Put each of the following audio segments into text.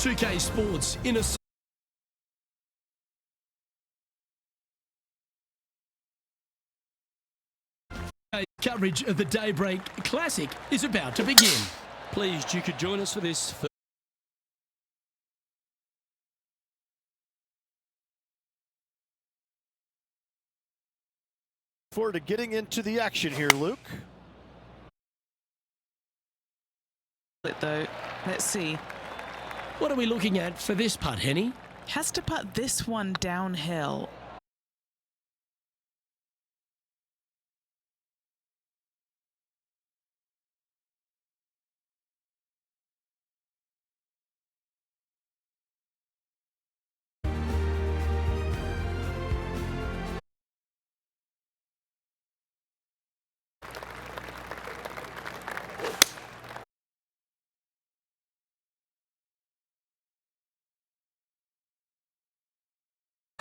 2K Sports in a coverage of the Daybreak Classic is about to begin. Pleased you could join us for this. Forward to getting into the action here, Luke. Though, let's see. What are we looking at for this putt, Henny? Has to putt this one downhill.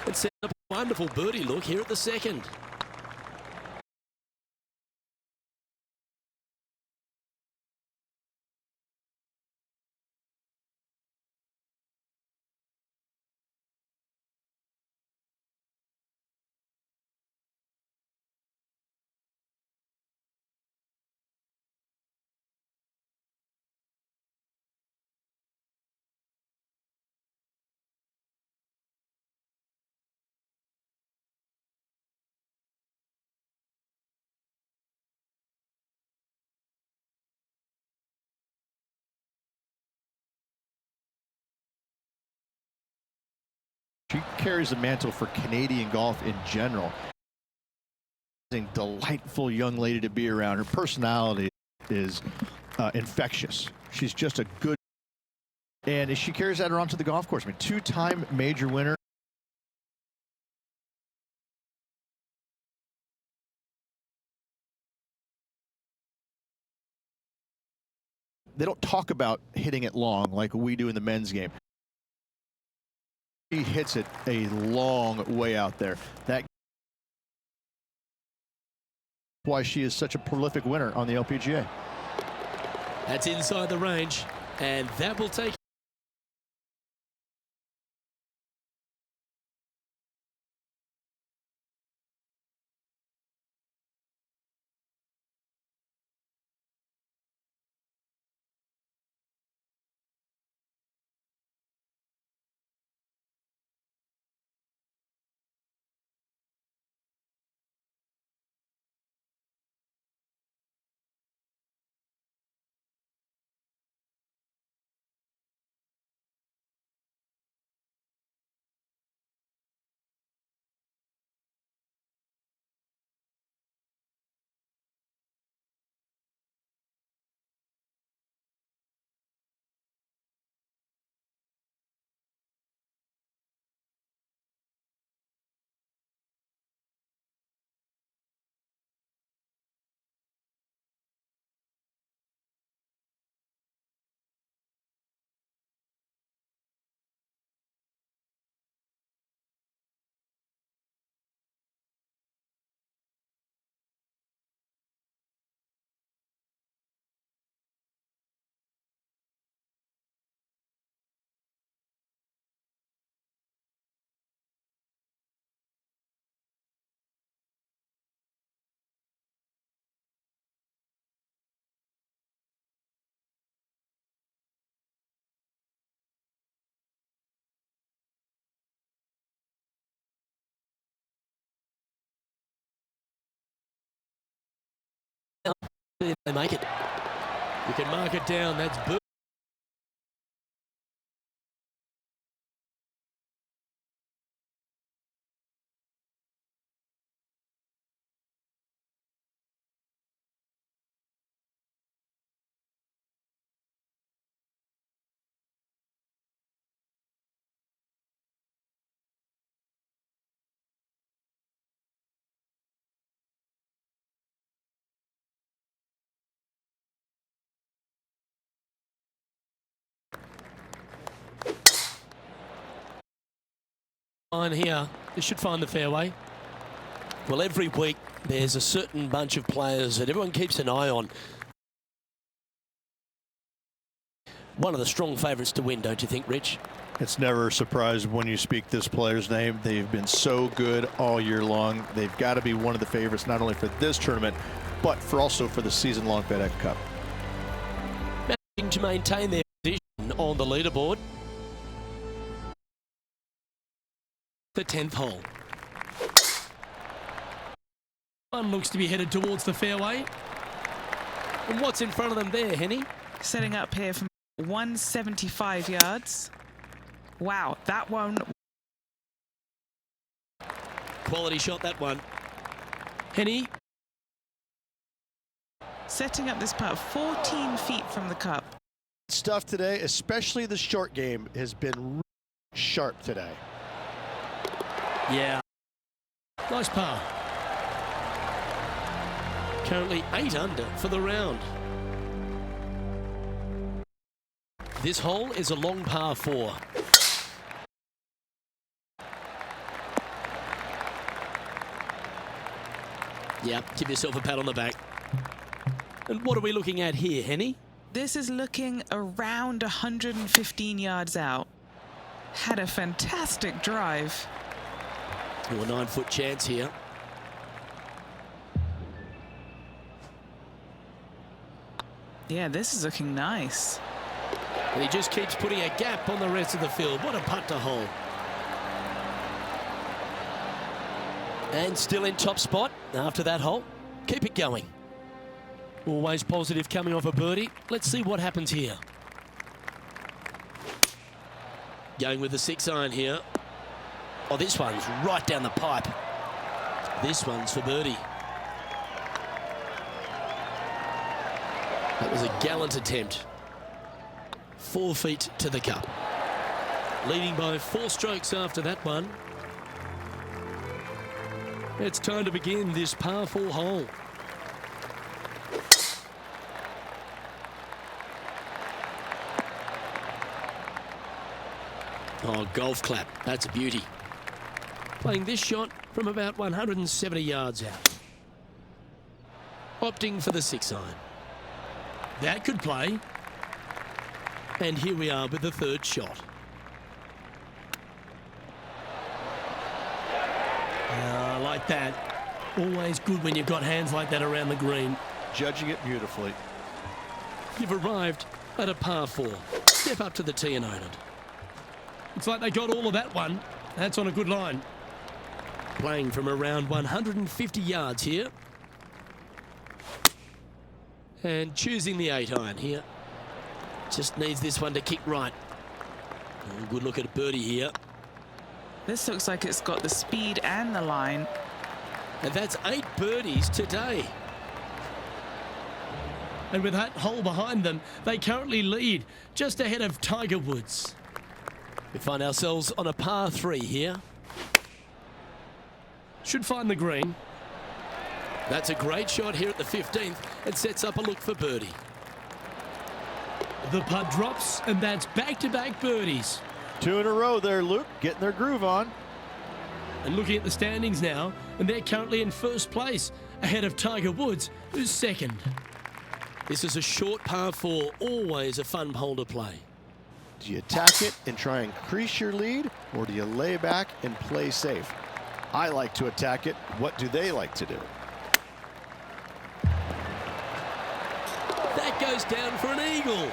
It set up a wonderful birdie look here at the second. She carries the mantle for Canadian golf in general. A delightful young lady to be around. Her personality is infectious. She's just a good, and she carries that around to the golf course. I mean, two-time major winner. They don't talk about hitting it long like we do in the men's game. He hits it a long way out there. That's why she is such a prolific winner on the LPGA. That's inside the range, and that will take. They make it. You can mark it down. That's good. Line here, this should find the fairway. Well, every week there's a certain bunch of players that everyone keeps an eye on. One of the strong favourites to win, don't you think, Rich? It's never a surprise when you speak this player's name. They've been so good all year long. They've got to be one of the favorites, not only for this tournament, but also for the season-long FedEx Cup. Managing to maintain their position on the leaderboard. The 10th hole. One looks to be headed towards the fairway. And what's in front of them there, Henny? Setting up here from 175 yards. Wow, that one. Quality shot, that one. Henny. Setting up this putt 14 feet from the cup. Stuff today, especially the short game, has been sharp today. Yeah. Nice par. Currently 8 under for the round. This hole is a long par 4. Yeah, give yourself a pat on the back. And what are we looking at here, Henny? This is looking around 115 yards out. Had a fantastic drive. A 9-foot chance here. Yeah, this is looking nice. And he just keeps putting a gap on the rest of the field. What a putt to hole. And still in top spot after that hole. Keep it going. Always positive coming off a birdie. Let's see what happens here. Going with the 6-iron here. Oh, this one's right down the pipe. This one's for birdie. That was a gallant attempt. 4 feet to the cup. Leading by 4 strokes after that one. It's time to begin this par 4 hole. Oh, golf clap. That's a beauty. Playing this shot from about 170 yards out. Opting for the 6-iron. That could play. And here we are with the 3rd shot. I like that. Always good when you've got hands like that around the green. Judging it beautifully. You've arrived at a par 4. Step up to the tee and own it. Looks like they got all of that one. That's on a good line. Playing from around 150 yards here. And choosing the 8-iron here. Just needs this one to kick right. Oh, good look at a birdie here. This looks like it's got the speed and the line. And that's 8 birdies today. And with that hole behind them, they currently lead just ahead of Tiger Woods. We find ourselves on a par 3 here. Should find the green. That's a great shot here at the 15th and sets up a look for birdie. The putt drops, and that's back-to-back birdies. 2 in a row there, Luke, getting their groove on. And looking at the standings now, and they're currently in 1st place, ahead of Tiger Woods, who's 2nd. This is a short par 4, always a fun hole to play. Do you attack it and try and increase your lead, or do you lay back and play safe? I like to attack it. What do they like to do? That goes down for an eagle.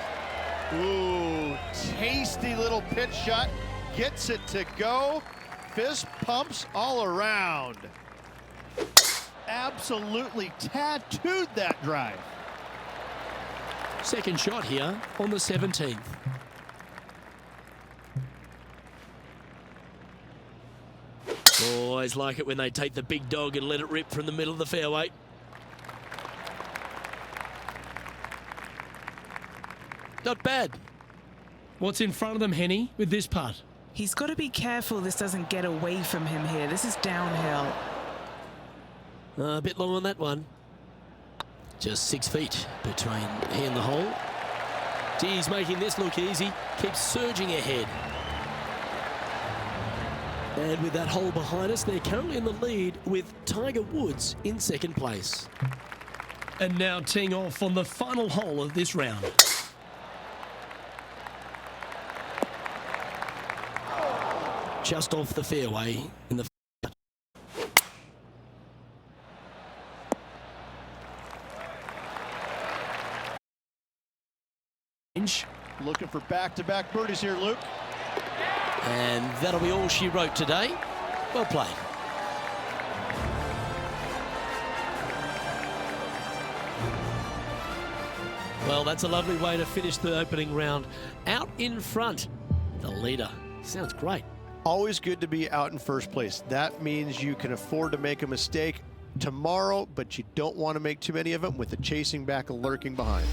Ooh, tasty little pitch shot. Gets it to go. Fist pumps all around. Absolutely tattooed that drive. 2nd shot here on the 17th. Always like it when they take the big dog and let it rip from the middle of the fairway. Not bad. What's in front of them, Henny, with this putt? He's got to be careful this doesn't get away from him here. This is downhill. A bit long on that one. Just 6 feet between he and the hole. He's making this look easy. Keeps surging ahead. And with that hole behind us, they're currently in the lead with Tiger Woods in 2nd place. And now teeing off on the final hole of this round. just off the fairway in the inch. Looking for back-to-back birdies here, Luke. And that'll be all she wrote today. Well played. Well, that's a lovely way to finish the opening round. Out in front, the leader. Sounds great. Always good to be out in first place. That means you can afford to make a mistake tomorrow, but you don't want to make too many of them with the chasing back lurking behind.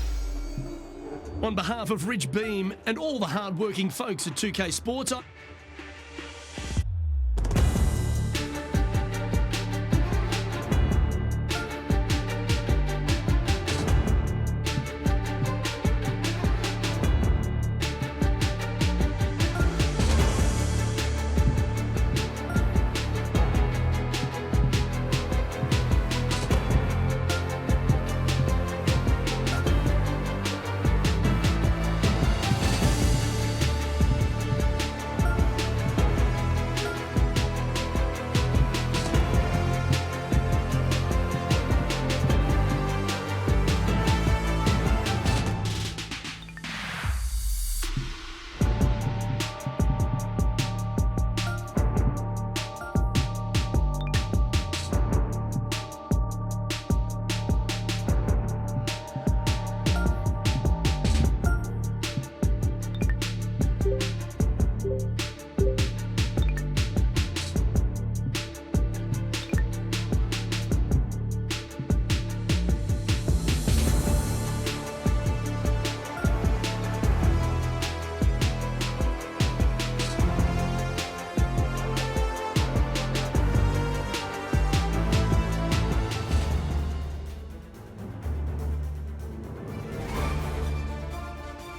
On behalf of Rich Beam and all the hard-working folks at 2K Sports,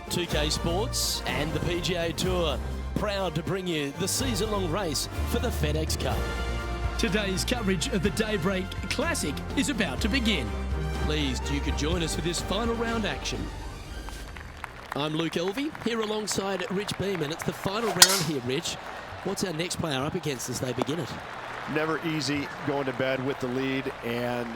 .2K Sports and the PGA Tour, proud to bring you the season-long race for the FedEx Cup. Today's coverage of the Daybreak Classic is about to begin. Pleased you could join us for this final round action. I'm Luke Elvey, here alongside Rich Beam, and it's the final round here, Rich. What's our next player up against as they begin it? Never easy going to bed with the lead, and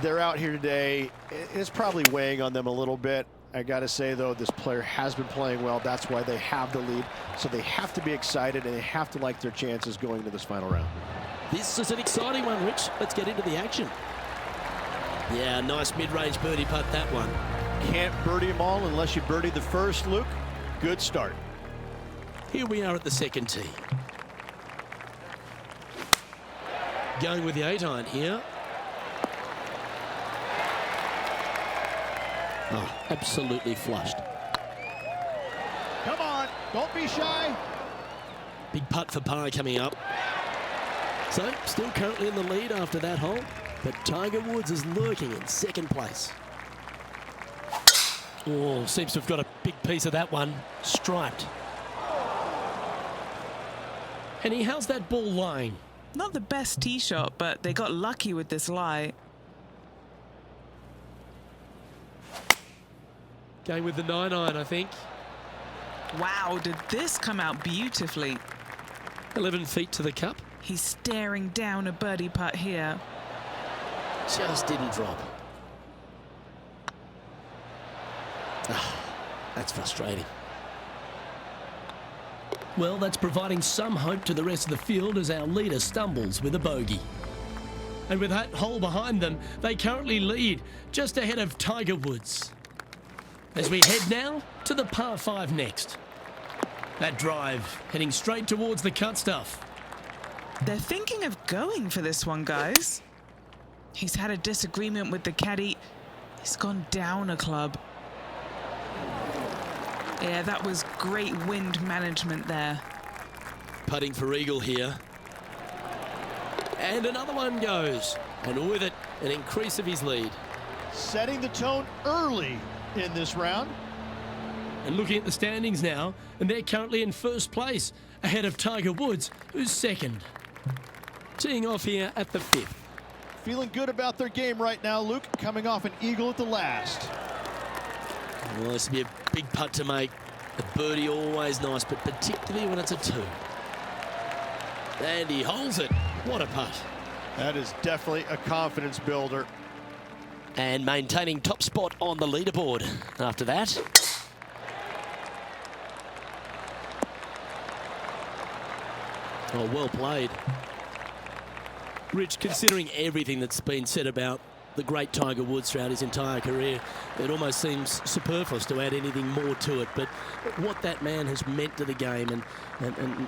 they're out here today. It's probably weighing on them a little bit. I got to say, though, this player has been playing well. That's why they have the lead. So they have to be excited, and they have to like their chances going into this final round. This is an exciting one, Rich. Let's get into the action. Yeah, nice mid-range birdie putt, that one. Can't birdie them all unless you birdie the first, Luke. Good start. Here we are at the second tee. Going with the 8-iron here. Oh, absolutely flushed. Come on, don't be shy. Big putt for par coming up. So, still currently in the lead after that hole, but Tiger Woods is lurking in second place. Oh, seems to have got a big piece of that one. Striped. Henny, how's that ball lying? Not the best tee shot, but they got lucky with this lie. Going with the 9-iron, I think. Wow, did this come out beautifully. 11 feet to the cup. He's staring down a birdie putt here. Just didn't drop. Ah, that's frustrating. Well, that's providing some hope to the rest of the field as our leader stumbles with a bogey. And with that hole behind them, they currently lead just ahead of Tiger Woods. As we head now to the par 5 next. That drive heading straight towards the cut stuff. They're thinking of going for this one, guys. He's had a disagreement with the caddy. He's gone down a club. Yeah, that was great wind management there. Putting for eagle here. And another one goes. And with it, an increase of his lead. Setting the tone early in this round. And looking at the standings now, and they're currently in first place, ahead of Tiger Woods, who's second. Teeing off here at the 5th. Feeling good about their game right now, Luke, coming off an eagle at the last. Well, this will be a big putt to make. A birdie always nice, but particularly when it's a 2. And he holds it. What a putt. That is definitely a confidence builder. And maintaining top spot on the leaderboard after that. Oh, well played. Rich, considering everything that's been said about the great Tiger Woods throughout his entire career, it almost seems superfluous to add anything more to it. But what that man has meant to the game and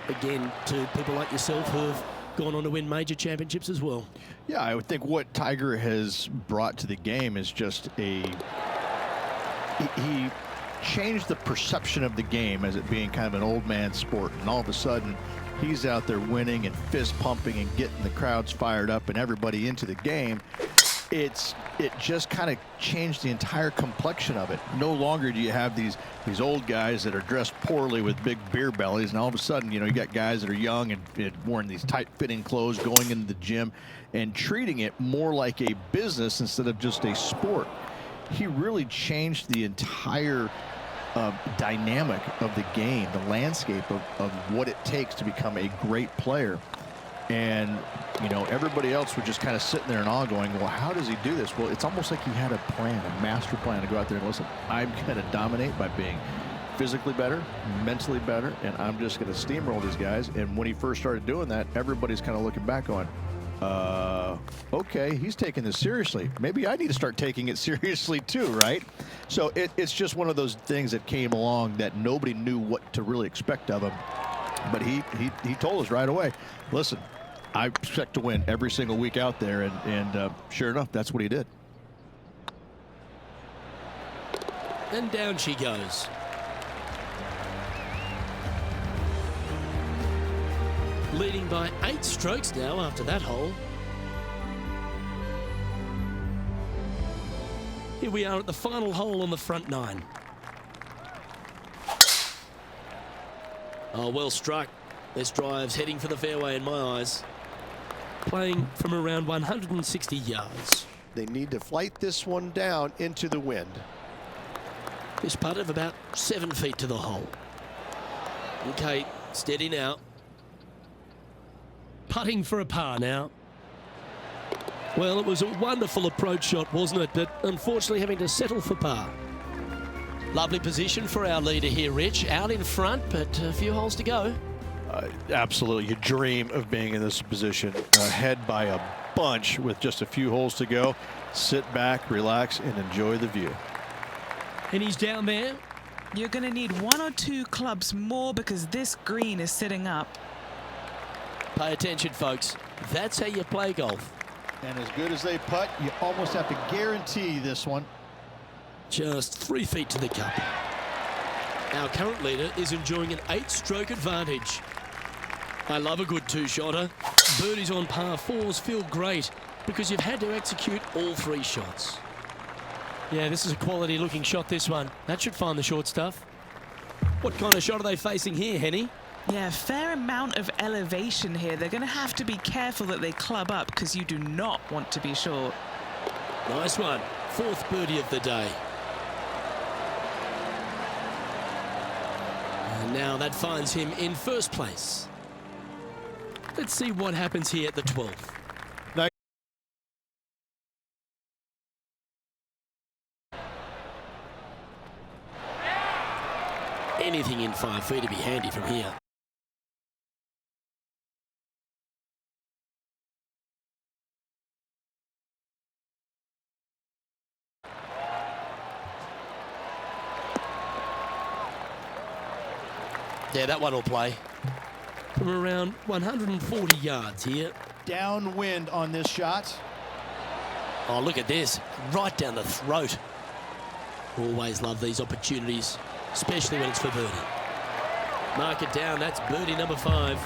again, to people like yourself who have gone on to win major championships as well. Yeah, I would think what Tiger has brought to the game is just he changed the perception of the game as it being kind of an old man sport, and all of a sudden he's out there winning and fist pumping and getting the crowds fired up and everybody into the game. It just kind of changed the entire complexion of it. No longer do you have these old guys that are dressed poorly with big beer bellies, and all of a sudden, you know, you got guys that are young and wearing these tight-fitting clothes, going into the gym and treating it more like a business instead of just a sport. He really changed the entire dynamic of the game, the landscape of what it takes to become a great player. And, you know, everybody else was just kind of sitting there and all going, well, how does he do this? Well, it's almost like he had a plan, a master plan to go out there and listen, I'm going to dominate by being physically better, mentally better, and I'm just going to steamroll these guys. And when he first started doing that, everybody's kind of looking back going, okay, he's taking this seriously. Maybe I need to start taking it seriously too, right? So it's just one of those things that came along that nobody knew what to really expect of him. But he told us right away, listen, I expect to win every single week out there, and sure enough, that's what he did. And down she goes. Leading by 8 strokes now after that hole. Here we are at the final hole on the front 9. Oh, well struck. This drive's heading for the fairway in my eyes. Playing from around 160 yards. They need to flight this one down into the wind. This putt of about 7 feet to the hole. Okay, steady now. Putting for a par now. Well, it was a wonderful approach shot, wasn't it? But unfortunately having to settle for par. Lovely position for our leader here, Rich. Out in front, but a few holes to go. Absolutely. You dream of being in this position. Ahead by a bunch with just a few holes to go. Sit back, relax, and enjoy the view. And he's down there. You're going to need 1 or 2 clubs more because this green is sitting up. Pay attention, folks. That's how you play golf. And as good as they putt, you almost have to guarantee this one. Just 3 feet to the cup. Our current leader is enjoying an 8-stroke advantage. I love a good 2-shotter. Birdies on par 4s feel great because you've had to execute all 3 shots. Yeah, this is a quality looking shot, this one. That should find the short stuff. What kind of shot are they facing here, Henny? Yeah, fair amount of elevation here. They're going to have to be careful that they club up because you do not want to be short. Nice one. 4th birdie of the day. And now that finds him in 1st place. Let's see what happens here at the 12th. Anything in 5 feet to be handy from here. Yeah, that one will play. From around 140 yards here. Downwind on this shot. Oh, look at this. Right down the throat. Always love these opportunities, especially when it's for birdie. Mark it down. That's birdie number 5.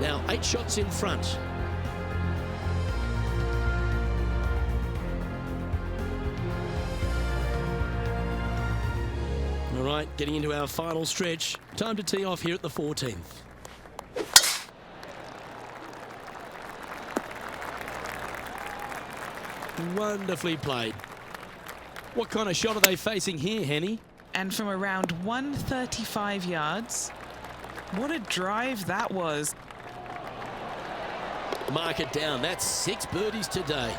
Now 8 shots in front. All right, getting into our final stretch. Time to tee off here at the 14th. Wonderfully played. What kind of shot are they facing here, Henny? And from around 135 yards, what a drive that was. Mark it down. That's 6 birdies today.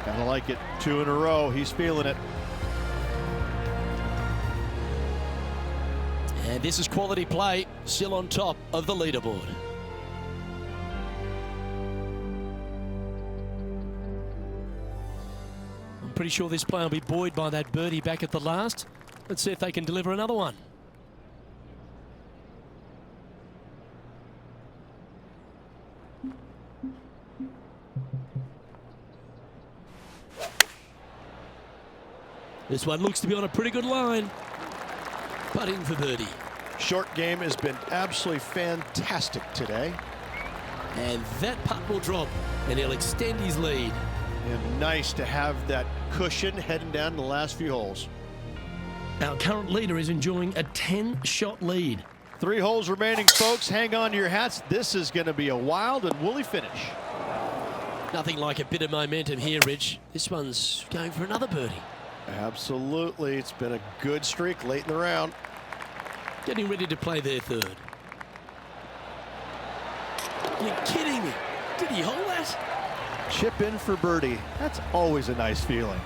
Kinda like it. 2 in a row. He's feeling it. And this is quality play, still on top of the leaderboard. I'm pretty sure this player will be buoyed by that birdie back at the last. Let's see if they can deliver another one. This one looks to be on a pretty good line. But in for birdie. Short game has been absolutely fantastic today. And that putt will drop, and he'll extend his lead. And nice to have that cushion heading down the last few holes. Our current leader is enjoying a 10-shot lead. 3 holes remaining, folks. Hang on to your hats. This is going to be a wild and woolly finish. Nothing like a bit of momentum here, Rich. This one's going for another birdie. Absolutely. It's been a good streak late in the round. Getting ready to play their third. You're kidding me. Did he hold that? Chip in for birdie. That's always a nice feeling.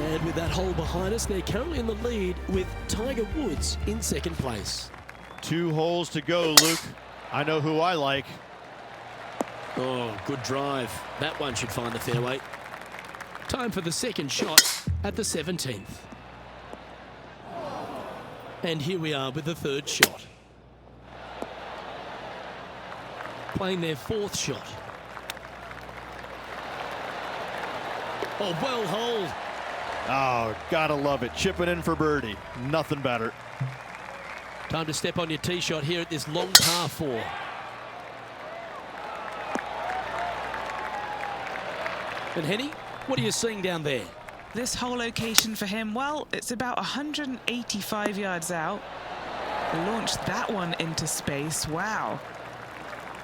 And with that hole behind us, they're currently in the lead with Tiger Woods in second place. 2 holes to go, Luke. I know who I like. Oh, good drive. That one should find the fairway. Time for the second shot at the 17th. And here we are with the third shot. Playing their 4th shot. Oh, well holed. Oh, gotta love it. Chipping in for birdie. Nothing better. Time to step on your tee shot here at this long par 4. And Henny, what are you seeing down there? This whole location for him, well, it's about 185 yards out. Launched that one into space. Wow.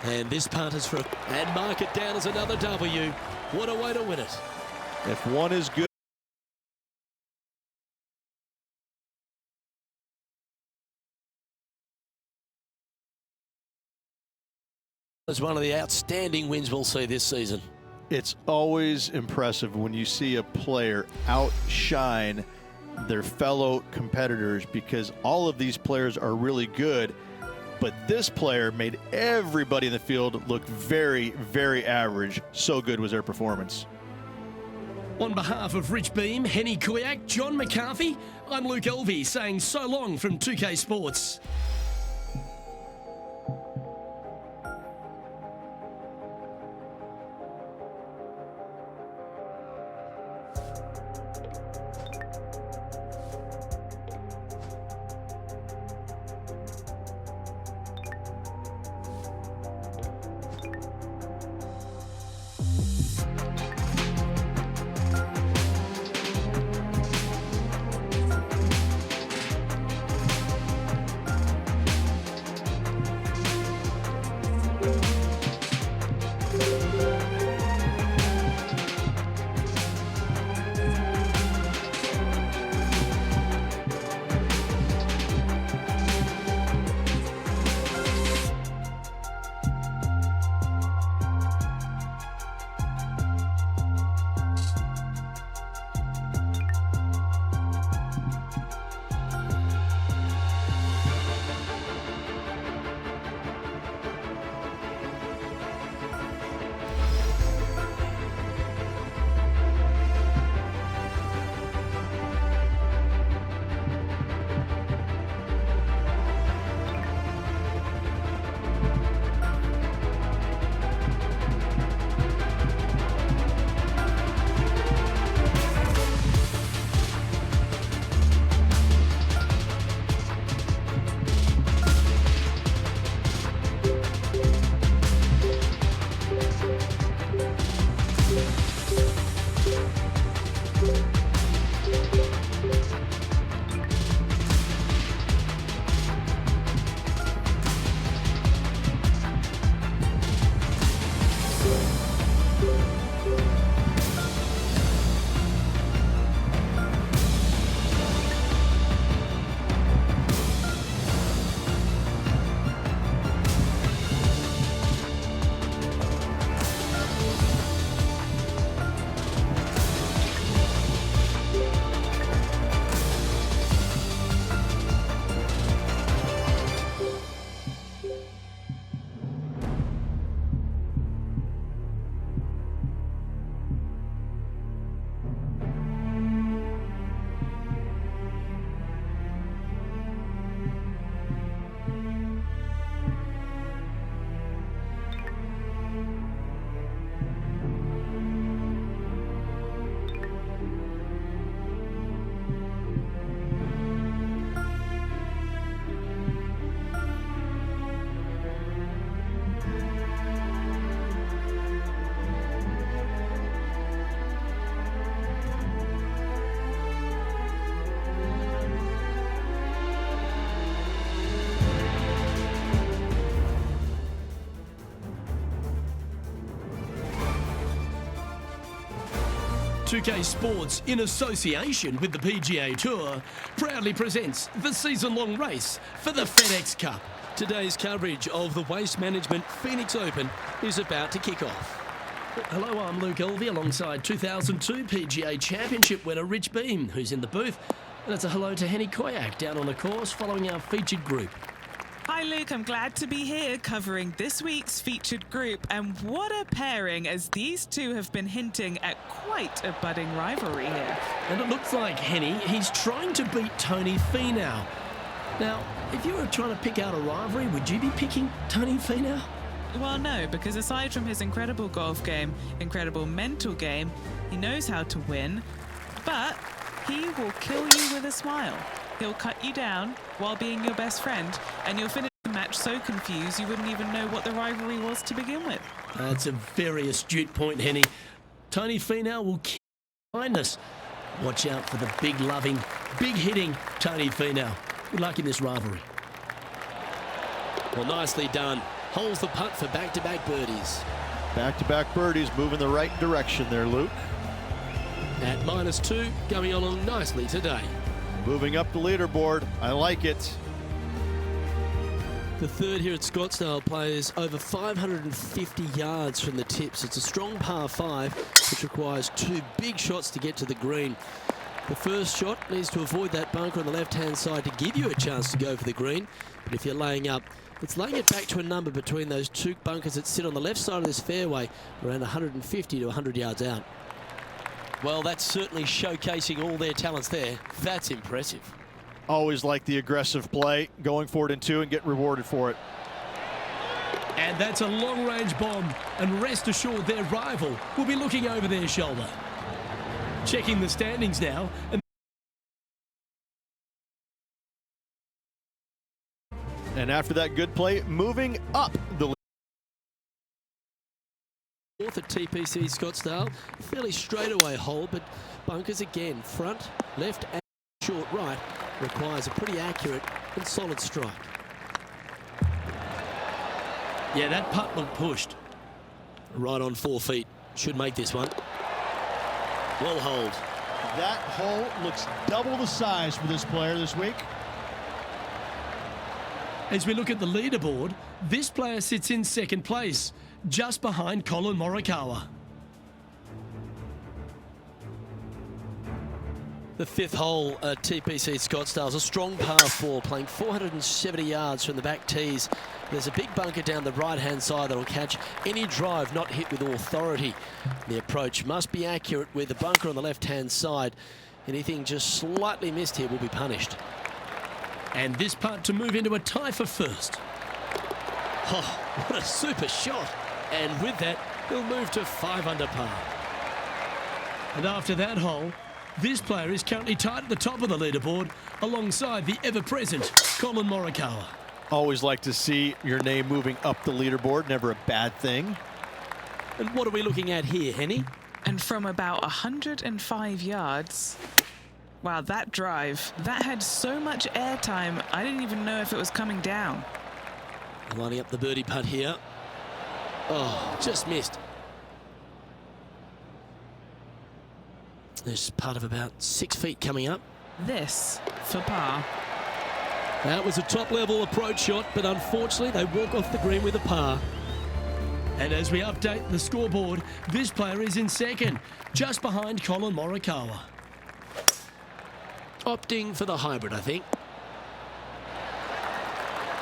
And this punt is for... And mark it down as another W. What a way to win it. If one is good. It's one of the outstanding wins we'll see this season. It's always impressive when you see a player outshine their fellow competitors, because all of these players are really good, but this player made everybody in the field look very, very average. So good was their performance. On behalf of Rich Beam, Henny Kuyak, John McCarthy, I'm Luke Elvey saying so long from 2K Sports. 2K Sports, in association with the PGA Tour, proudly presents the season-long race for the FedEx Cup. Today's coverage of the Waste Management Phoenix Open is about to kick off. Hello, I'm Luke Elvey alongside 2002 PGA Championship winner Rich Beam, who's in the booth. And it's a hello to Henny Koyak down on the course following our featured group. Hi Luke, I'm glad to be here covering this week's featured group, and what a pairing, as these two have been hinting at quite a budding rivalry here. And it looks like, Henny, he's trying to beat Tony Finau. Now, if you were trying to pick out a rivalry, would you be picking Tony Finau? Well, no, because aside from his incredible golf game, incredible mental game, he knows how to win, but he will kill you with a smile. He'll cut you down while being your best friend, and you'll finish the match so confused you wouldn't even know what the rivalry was to begin with. That's a very astute point, Henny. Tony Finau will kill kindness. Watch out for the big loving, big hitting Tony Finau. Good luck in this rivalry. Well, nicely done. Holds the putt for back-to-back birdies. Back-to-back birdies, moving the right direction there, Luke. At -2, going along nicely today. Moving up the leaderboard. I like it. The third here at Scottsdale plays over 550 yards from the tips. It's a strong par 5, which requires 2 big shots to get to the green. The first shot needs to avoid that bunker on the left-hand side to give you a chance to go for the green. But if you're laying up, it's laying it back to a number between those 2 bunkers that sit on the left side of this fairway, around 150 to 100 yards out. Well, that's certainly showcasing all their talents there. That's impressive. Always like the aggressive play, going for it in 2 and get rewarded for it. And that's a long-range bomb, and rest assured their rival will be looking over their shoulder. Checking the standings now. And after that good play, moving up the Fourth at TPC Scottsdale, fairly straightaway hole, but bunkers again, front, left and short right, requires a pretty accurate and solid strike. Yeah, that putt looked pushed. Right on 4 feet, should make this one. Well hold. That hole looks double the size for this player this week. As we look at the leaderboard, this player sits in second place, just behind Colin Morikawa. The 5th hole at TPC Scottsdale is a strong par 4, playing 470 yards from the back tees. There's a big bunker down the right-hand side that will catch any drive not hit with authority. The approach must be accurate with the bunker on the left-hand side. Anything just slightly missed here will be punished. And this putt to move into a tie for first. Oh, what a super shot. And with that, he'll move to 5 under par. And after that hole, this player is currently tied at the top of the leaderboard alongside the ever-present Colin Morikawa. Always like to see your name moving up the leaderboard, never a bad thing. And what are we looking at here, Henny? And from about 105 yards, wow, that drive, that had so much airtime, I didn't even know if it was coming down. Lining up the birdie putt here. Oh, just missed. There's a putt of about 6 feet coming up. This for par. That was a top-level approach shot, but unfortunately they walk off the green with a par. And as we update the scoreboard, this player is in second, just behind Colin Morikawa. Opting for the hybrid, I think.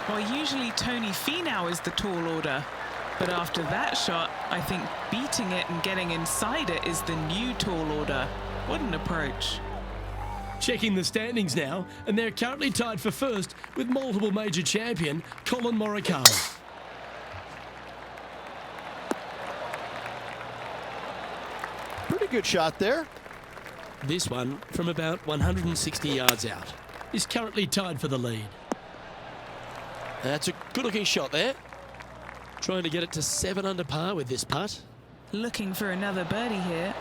Well, usually Tony Finau is the tall order, but after that shot, I think beating it and getting inside it is the new tall order. What an approach. Checking the standings now, and they're currently tied for first with multiple major champion Colin Morikawa. Pretty good shot there. This one, from about 160 yards out, is currently tied for the lead. That's a good-looking shot there. Trying to get it to 7 under par with this putt. Looking for another birdie here.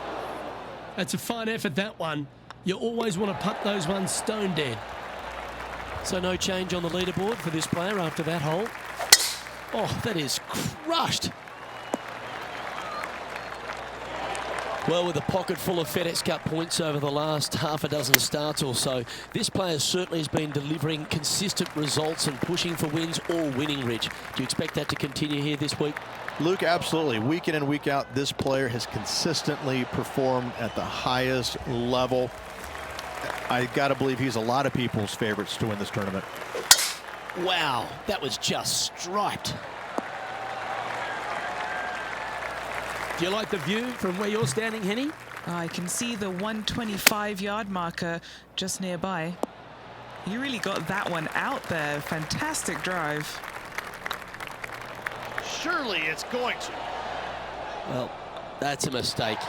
That's a fine effort, that one. You always want to putt those ones stone dead. So no change on the leaderboard for this player after that hole. Oh, that is crushed. Well, with a pocket full of FedEx Cup points over the last half a dozen starts or so, this player certainly has been delivering consistent results and pushing for wins or winning, Rich. Do you expect that to continue here this week? Luke, absolutely. Week in and week out, this player has consistently performed at the highest level. I got to believe he's a lot of people's favorites to win this tournament. Wow, that was just striped. Do you like the view from where you're standing, Henny? I can see the 125-yard marker just nearby. You really got that one out there. Fantastic drive. Surely it's going to. Well, that's a mistake.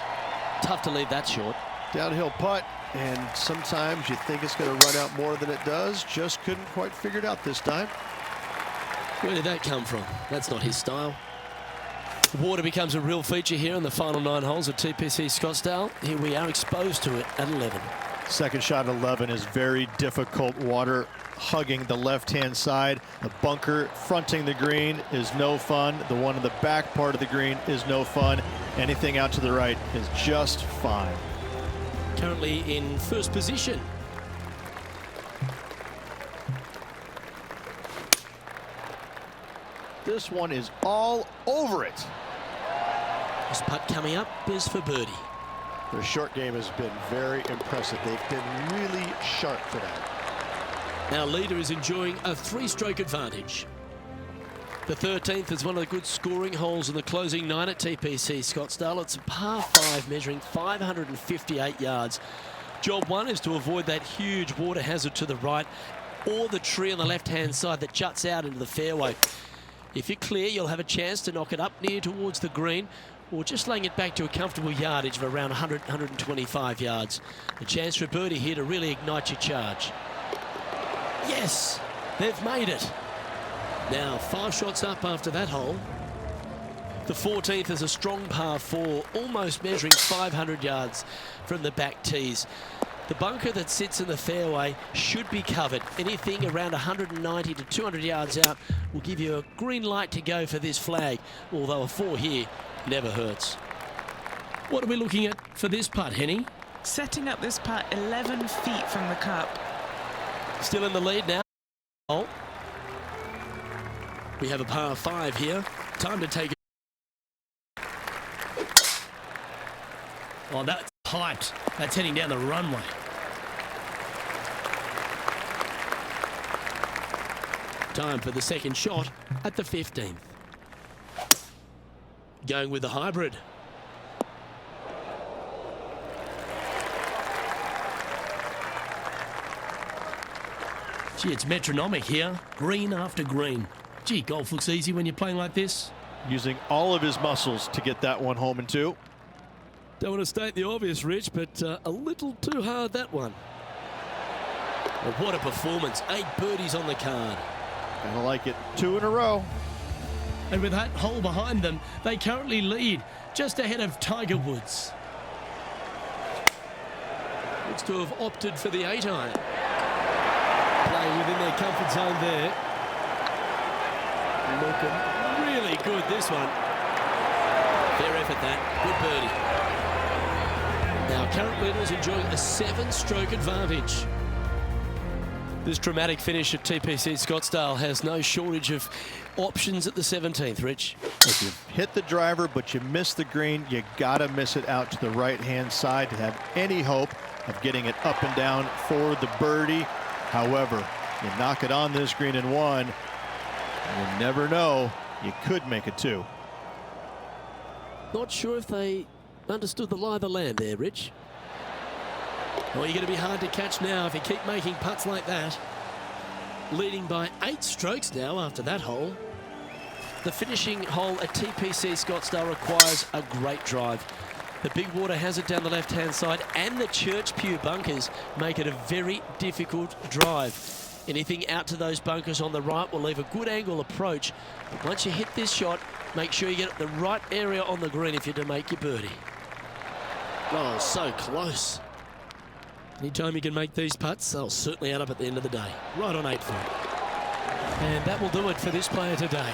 Tough to leave that short. Downhill putt, and sometimes you think it's going to run out more than it does. Just couldn't quite figure it out this time. Where did that come from? That's not his style. Water becomes a real feature here in the final 9 holes of TPC Scottsdale. Here we are exposed to it at 11. Second shot at 11 is very difficult. Water hugging the left-hand side. The bunker fronting the green is no fun. The one in the back part of the green is no fun. Anything out to the right is just fine. Currently in first position. This one is all over it. This putt coming up is for birdie. Their short game has been very impressive. They've been really sharp for that. Our leader is enjoying a 3-stroke advantage. The 13th is one of the good scoring holes in the closing 9 at TPC Scottsdale. It's a par 5 measuring 558 yards. Job 1 is to avoid that huge water hazard to the right or the tree on the left-hand side that juts out into the fairway. If you're clear, you'll have a chance to knock it up near towards the green or just laying it back to a comfortable yardage of around 100, 125 yards. A chance for a birdie here to really ignite your charge. Yes, they've made it. Now 5 shots up after that hole. The 14th is a strong par 4, almost measuring 500 yards from the back tees. The bunker that sits in the fairway should be covered. Anything around 190 to 200 yards out will give you a green light to go for this flag, although a 4 here never hurts. What are we looking at for this putt, Henny? Setting up this putt 11 feet from the cup. Still in the lead now. Oh. We have a par 5 here. Time to take it. Oh, that's hyped. That's heading down the runway. Time for the second shot at the 15th. Going with the hybrid. Gee, it's metronomic here. Green after green. Gee, golf looks easy when you're playing like this. Using all of his muscles to get that one home in 2. Don't want to state the obvious, Rich, but a little too hard, that one. Well, what a performance. 8 birdies on the card. Gonna like it. 2 in a row. And with that hole behind them, they currently lead just ahead of Tiger Woods. Looks to have opted for the 8-iron. Playing within their comfort zone there. Looking really good, this one. Fair effort, that. Good birdie. Now, current leaders enjoying a 7-stroke advantage. This dramatic finish at TPC Scottsdale has no shortage of options at the 17th, Rich. If you hit the driver, but you miss the green, you gotta miss it out to the right-hand side to have any hope of getting it up and down for the birdie. However, you knock it on this green in 1, you never know, you could make it 2. Not sure if they understood the lie of the land there, Rich. Oh, you're going to be hard to catch now if you keep making putts like that. Leading by 8 strokes now after that hole. The finishing hole at TPC Scottsdale requires a great drive. The big water hazard down the left-hand side and the church pew bunkers make it a very difficult drive. Anything out to those bunkers on the right will leave a good angle approach. But once you hit this shot, make sure you get the right area on the green if you're to make your birdie. Oh, so close. Anytime you can make these putts, they'll certainly add up at the end of the day. Right on 8 foot. And that will do it for this player today.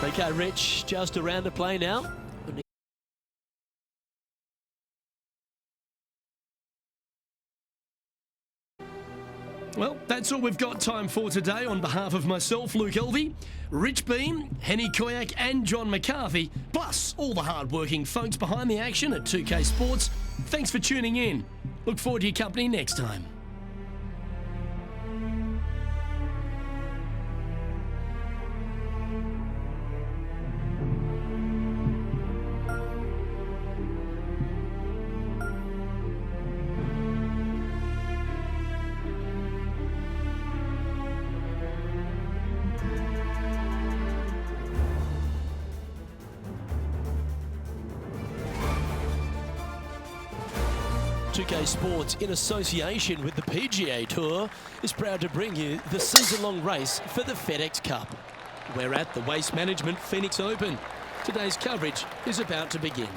Okay, Rich, just around to play now. Well, that's all we've got time for today. On behalf of myself, Luke Elvey, Rich Beam, Henny Koyak and John McCarthy, plus all the hard-working folks behind the action at 2K Sports, thanks for tuning in. Look forward to your company next time. PGA Sports, in association with the PGA Tour, is proud to bring you the season-long race for the FedEx Cup. We're at the Waste Management Phoenix Open. Today's coverage is about to begin.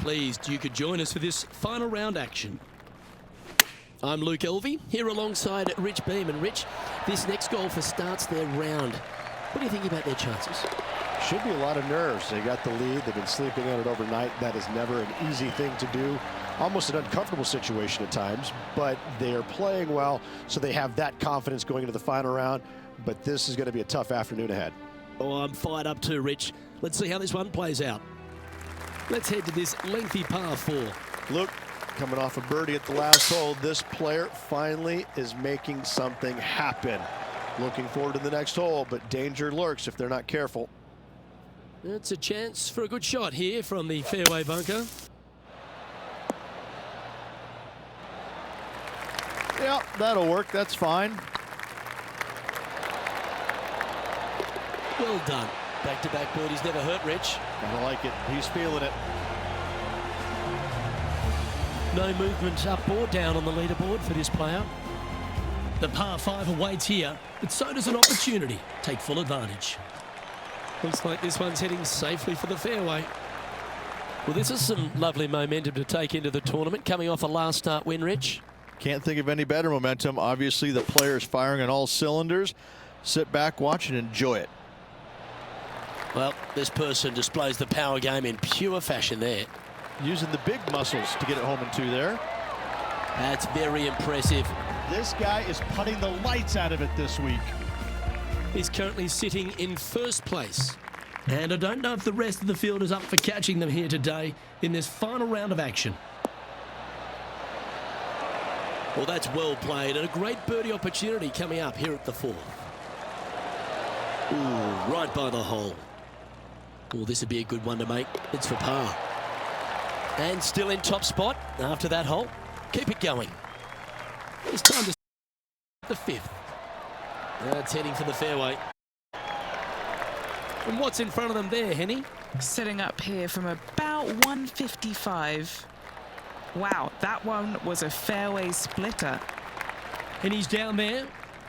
Pleased you could join us for this final round action. I'm Luke Elvey, here alongside Rich Beam. And Rich, this next golfer starts their round. What do you think about their chances? Should be a lot of nerves. They got the lead. They've been sleeping on it overnight. That is never an easy thing to do. Almost an uncomfortable situation at times, but they are playing well, so they have that confidence going into the final round. But this is going to be a tough afternoon ahead. Oh, I'm fired up too, Rich. Let's see how this one plays out. Let's head to this lengthy par 4. Luke, coming off a birdie at the last hole, this player finally is making something happen. Looking forward to the next hole, but danger lurks if they're not careful. It's a chance for a good shot here from the fairway bunker. Yeah, that'll work. That's fine. Well done. Back-to-back birdies never hurt, Rich. I like it. He's feeling it. No movement up or down on the leaderboard for this player. The par 5 awaits here, but so does an opportunity. Take full advantage. Looks like this one's heading safely for the fairway. Well, this is some lovely momentum to take into the tournament, coming off a last start win, Rich. Can't think of any better momentum. Obviously, the player is firing on all cylinders. Sit back, watch, and enjoy it. Well, this person displays the power game in pure fashion there. Using the big muscles to get it home in 2 there. That's very impressive. This guy is putting the lights out of it this week. He's currently sitting in first place. And I don't know if the rest of the field is up for catching them here today in this final round of action. Well, that's well played, and a great birdie opportunity coming up here at the 4th. Ooh, right by the hole. Well, this would be a good one to make. It's for par. And still in top spot after that hole. Keep it going. It's time to the 5th. That's heading for the fairway. And what's in front of them there, Henny? Setting up here from about 155. Wow, that one was a fairway splitter. Henny's down there.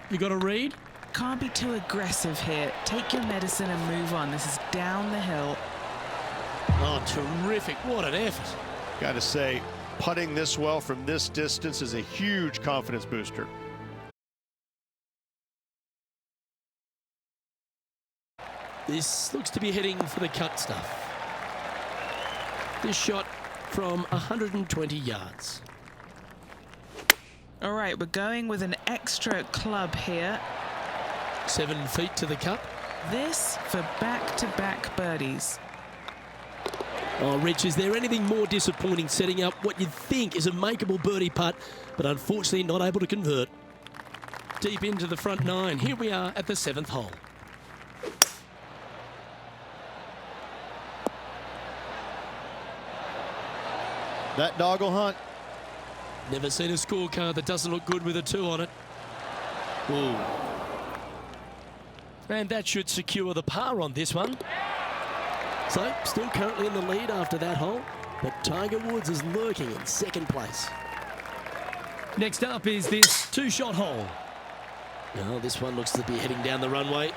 You got to read. Can't be too aggressive here. Take your medicine and move on. This is down the hill. Oh, terrific. What an effort. Got to say, putting this well from this distance is a huge confidence booster. This looks to be heading for the cut stuff. This shot from 120 yards. All right, we're going with an extra club here. 7 feet to the cup. This for back-to-back birdies. Oh, Rich, is there anything more disappointing setting up what you'd think is a makeable birdie putt, but unfortunately not able to convert? Deep into the front 9. Here we are at the 7th hole. That dog will hunt. Never seen a scorecard that doesn't look good with a 2 on it. Ooh. And that should secure the par on this one. So, still currently in the lead after that hole, but Tiger Woods is lurking in 2nd place. Next up is this 2-shot hole. Now, this one looks to be heading down the runway.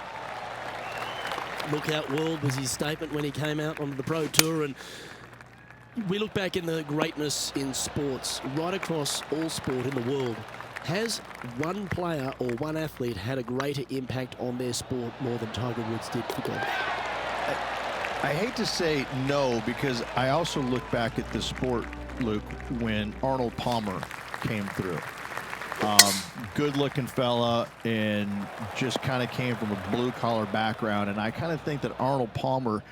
Look out world was his statement when he came out on the Pro Tour, and we look back in the greatness in sports, right across all sport in the world. Has one player or one athlete had a greater impact on their sport more than Tiger Woods did for golf? I hate to say no, because I also look back at the sport, Luke, when Arnold Palmer came through. Good-looking fella, and just kind of came from a blue-collar background. And I kind of think that Arnold Palmer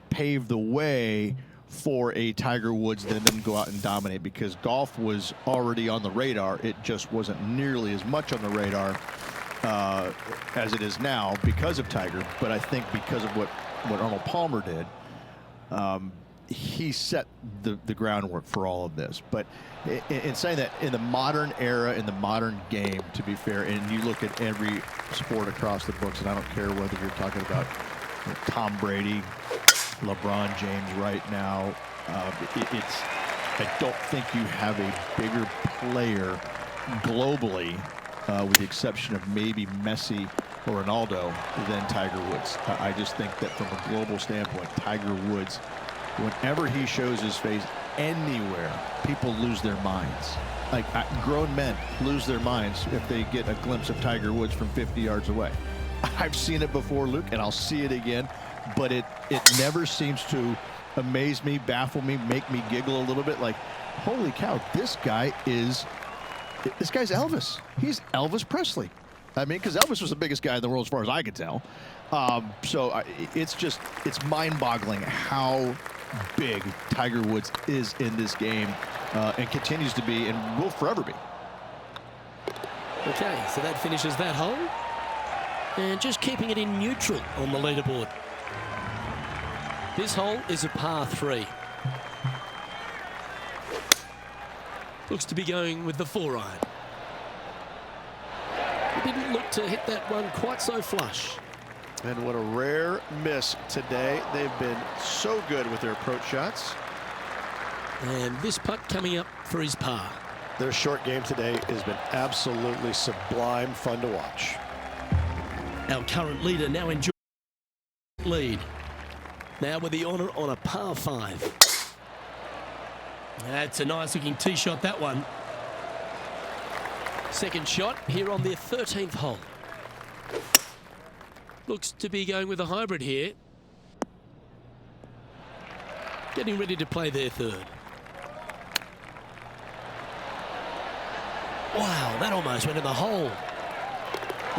paved the way for a Tiger Woods that then go out and dominate, because golf was already on the radar. It just wasn't nearly as much on the radar as it is now because of Tiger. But I think because of what Arnold Palmer did, he set the groundwork for all of this. But in saying that, in the modern era, in the modern game, to be fair, and you look at every sport across the books, and I don't care whether you're talking about Tom Brady, LeBron James right now, I don't think you have a bigger player globally, with the exception of maybe Messi or Ronaldo, than Tiger Woods. I just think that from a global standpoint, Tiger Woods, whenever he shows his face anywhere, people lose their minds. Like, grown men lose their minds if they get a glimpse of Tiger Woods from 50 yards away. I've seen it before, Luke, and I'll see it again, but it never seems to amaze me, baffle me, make me giggle a little bit. Like, holy cow, this guy's Elvis. He's Elvis Presley. I mean, because Elvis was the biggest guy in the world as far as I could tell. It's mind-boggling how big Tiger Woods is in this game, and continues to be, and will forever be. Okay, so that finishes that hole. And just keeping it in neutral on the leaderboard. This hole is a par 3. Looks to be going with the 4-iron. He didn't look to hit that one quite so flush. And what a rare miss today. They've been so good with their approach shots. And this putt coming up for his par. Their short game today has been absolutely sublime fun to watch. Our current leader now enjoying the lead. Now with the honour on a par 5. That's a nice looking tee shot, that one. Second shot here on their 13th hole. Looks to be going with a hybrid here. Getting ready to play their third. Wow, that almost went in the hole.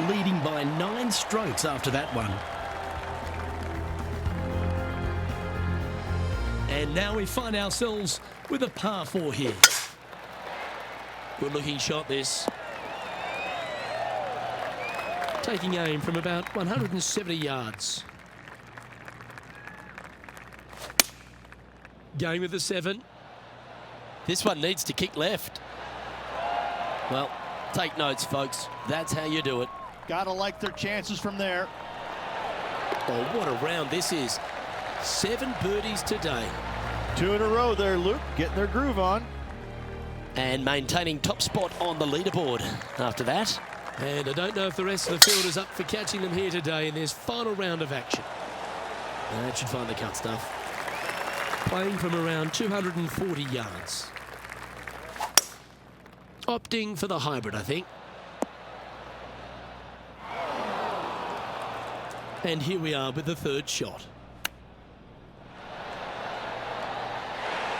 Leading by 9 strokes after that one. And now we find ourselves with a par 4 here. Good looking shot this. Taking aim from about 170 yards. Going with the 7. This one needs to kick left. Well, take notes, folks. That's how you do it. Gotta like their chances from there. Oh, what a round this is. 7 birdies today. 2 in a row there, Luke. Getting their groove on. And maintaining top spot on the leaderboard after that. And I don't know if the rest of the field is up for catching them here today in this final round of action. That should find the cut stuff. Playing from around 240 yards. Opting for the hybrid, I think. And here we are with the third shot.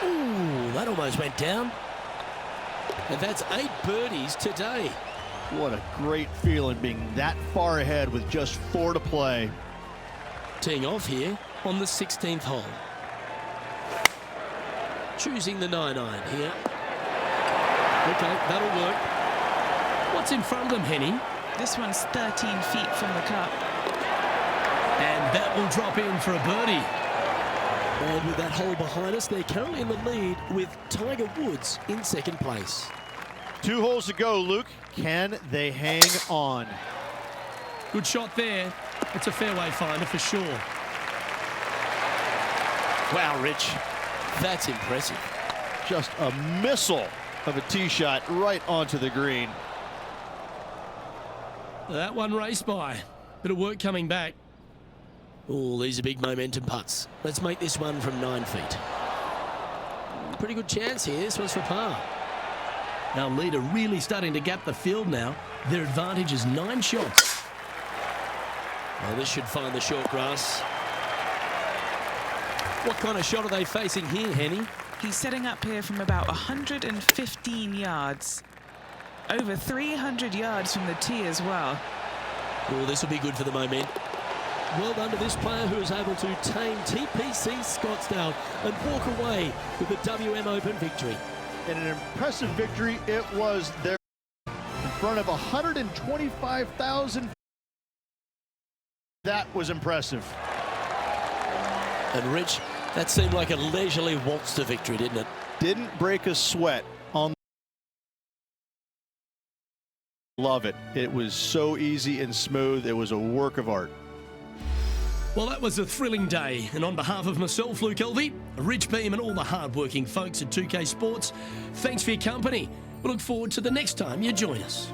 Ooh, that almost went down. And that's 8 birdies today. What a great feeling being that far ahead with just 4 to play. Teeing off here on the 16th hole. Choosing the 9-iron here. Okay, that'll work. What's in front of them, Henny? This one's 13 feet from the cup. And that will drop in for a birdie. And with that hole behind us, they're currently in the lead with Tiger Woods in second place. 2 holes to go, Luke. Can they hang on? Good shot there. It's a fairway finder for sure. Wow, Rich. That's impressive. Just a missile of a tee shot right onto the green. That one raced by. Bit of work coming back. Oh, these are big momentum putts. Let's make this one from 9 feet. Pretty good chance here. This one's for par. Our leader really starting to gap the field now. Their advantage is 9 shots. Well, this should find the short grass. What kind of shot are they facing here, Henny? He's setting up here from about 115 yards. Over 300 yards from the tee as well. Oh, this will be good for the moment. Well done to this player who was able to tame TPC Scottsdale and walk away with the WM Open victory. And an impressive victory it was there in front of 125,000. That was impressive. And Rich, that seemed like a leisurely waltz to victory, didn't it? Didn't break a sweat on. Love it. It was so easy and smooth. It was a work of art. Well, that was a thrilling day, and on behalf of myself, Luke Elvey, Rich Beam, and all the hard-working folks at 2K Sports, thanks for your company. We look forward to the next time you join us.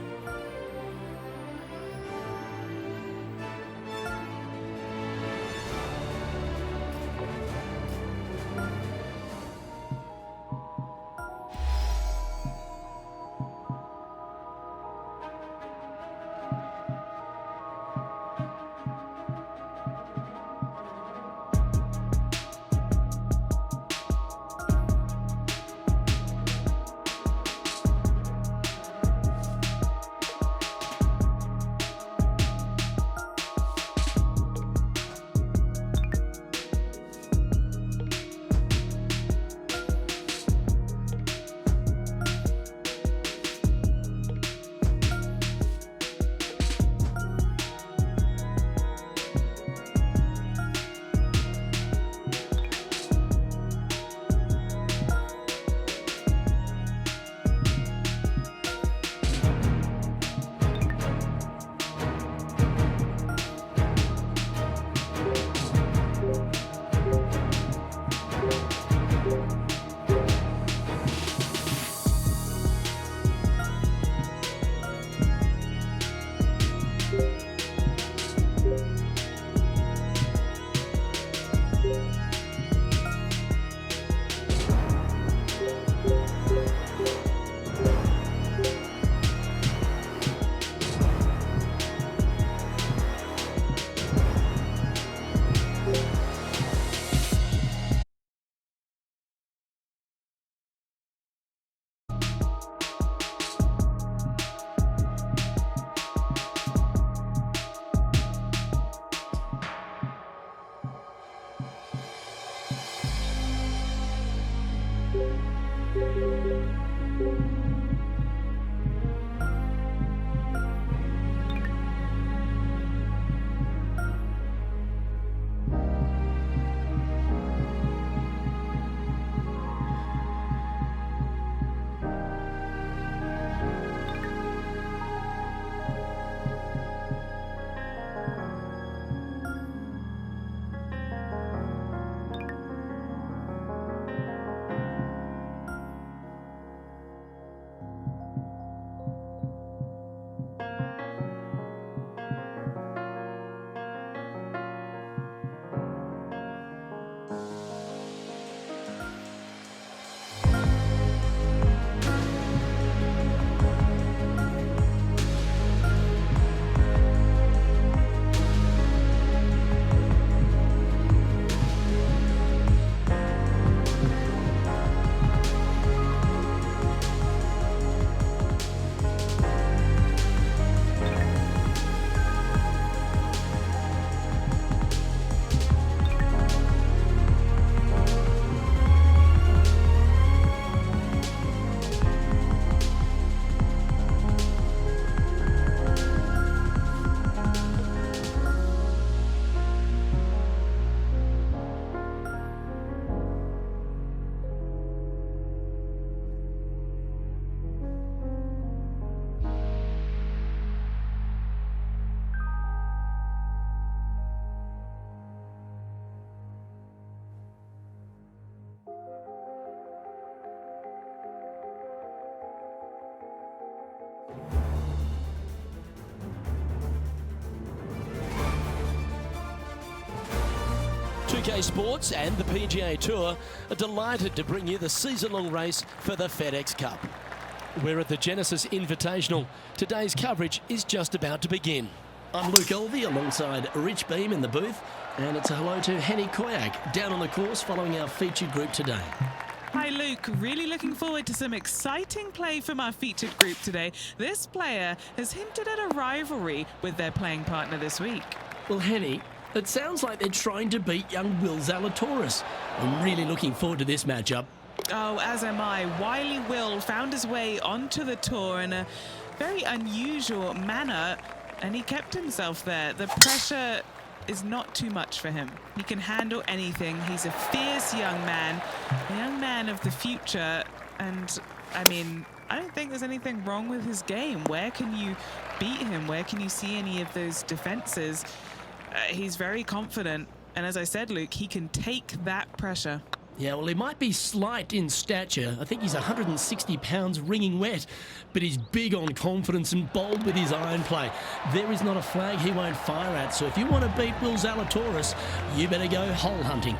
PGA Sports and the PGA Tour are delighted to bring you the season-long race for the FedEx Cup. We're at the Genesis Invitational. Today's coverage is just about to begin. I'm Luke Elvey alongside Rich Beam in the booth, and it's a hello to Henny Koyak down on the course following our featured group today. Hi Luke, really looking forward to some exciting play from our featured group today. This player has hinted at a rivalry with their playing partner this week. Well, Henny, it sounds like they're trying to beat young Will Zalatoris. I'm really looking forward to this matchup. Oh, as am I. Wily Will found his way onto the tour in a very unusual manner, and he kept himself there. The pressure is not too much for him. He can handle anything. He's a fierce young man, a young man of the future, and I mean, I don't think there's anything wrong with his game. Where can you beat him? Where can you see any of those defenses? He's very confident, and as I said, Luke, he can take that pressure. Yeah, well, he might be slight in stature. I think he's 160 pounds wringing wet, but he's big on confidence and bold with his iron play. There is not a flag he won't fire at, so if you want to beat Will Zalatoris, you better go hole hunting.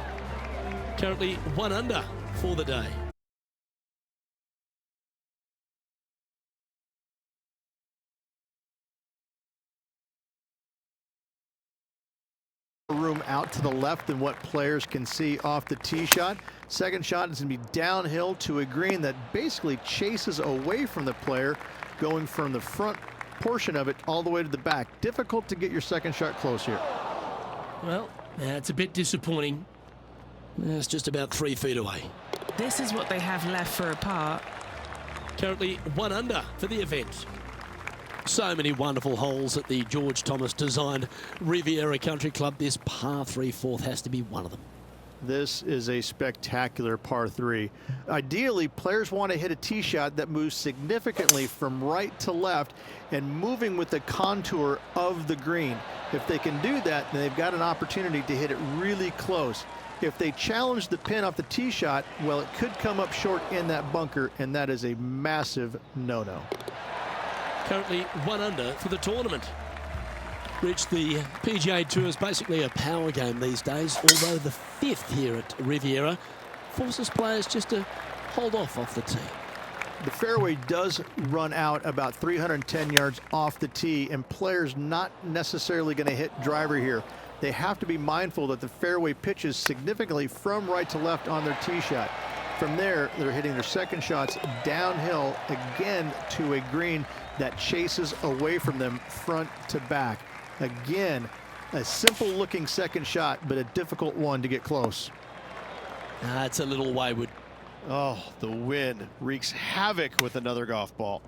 Currently 1 under for the day. Room out to the left than what players can see off the tee shot. Second shot is going to be downhill to a green that basically chases away from the player, going from the front portion of it all the way to the back. Difficult to get your second shot close here. Well, that's a bit disappointing. It's just about 3 feet away. This is what they have left for a par. Currently 1 under for the event. So many wonderful holes at the George Thomas designed Riviera Country Club. This par 3 fourth has to be one of them. This is a spectacular par 3. Ideally, players want to hit a tee shot that moves significantly from right to left and moving with the contour of the green. If they can do that, then they've got an opportunity to hit it really close. If they challenge the pin off the tee shot, well, it could come up short in that bunker, and that is a massive no-no. Currently 1 under for the tournament. Rich, the PGA Tour is basically a power game these days, although the 5th here at Riviera forces players just to hold off the tee. The fairway does run out about 310 yards off the tee, and players not necessarily going to hit driver here. They have to be mindful that the fairway pitches significantly from right to left on their tee shot. From there, they're hitting their second shots downhill again to a green that chases away from them front to back. Again, a simple looking second shot, but a difficult one to get close. It's a little wayward. Oh, the wind wreaks havoc with another golf ball.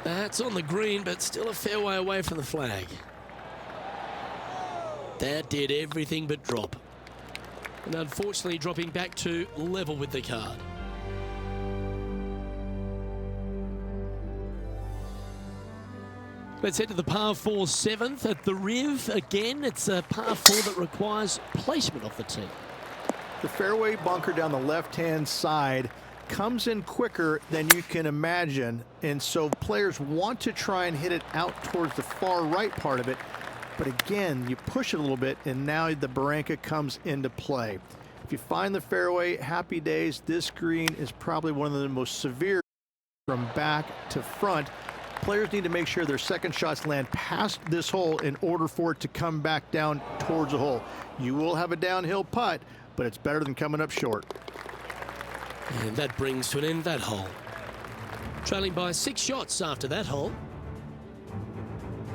That's on the green, but still a fair way away from the flag. That did everything but drop. And unfortunately dropping back to level with the card. Let's head to the par 4 7th at the Riv. Again, it's a par 4 that requires placement off the tee. The fairway bunker down the left-hand side comes in quicker than you can imagine, and so players want to try and hit it out towards the far right part of it. But again, you push it a little bit, and now the barranca comes into play. If you find the fairway, happy days. This green is probably one of the most severe from back to front. Players need to make sure their second shots land past this hole in order for it to come back down towards the hole. You will have a downhill putt, but it's better than coming up short. And that brings to an end that hole. Trailing by 6 shots after that hole.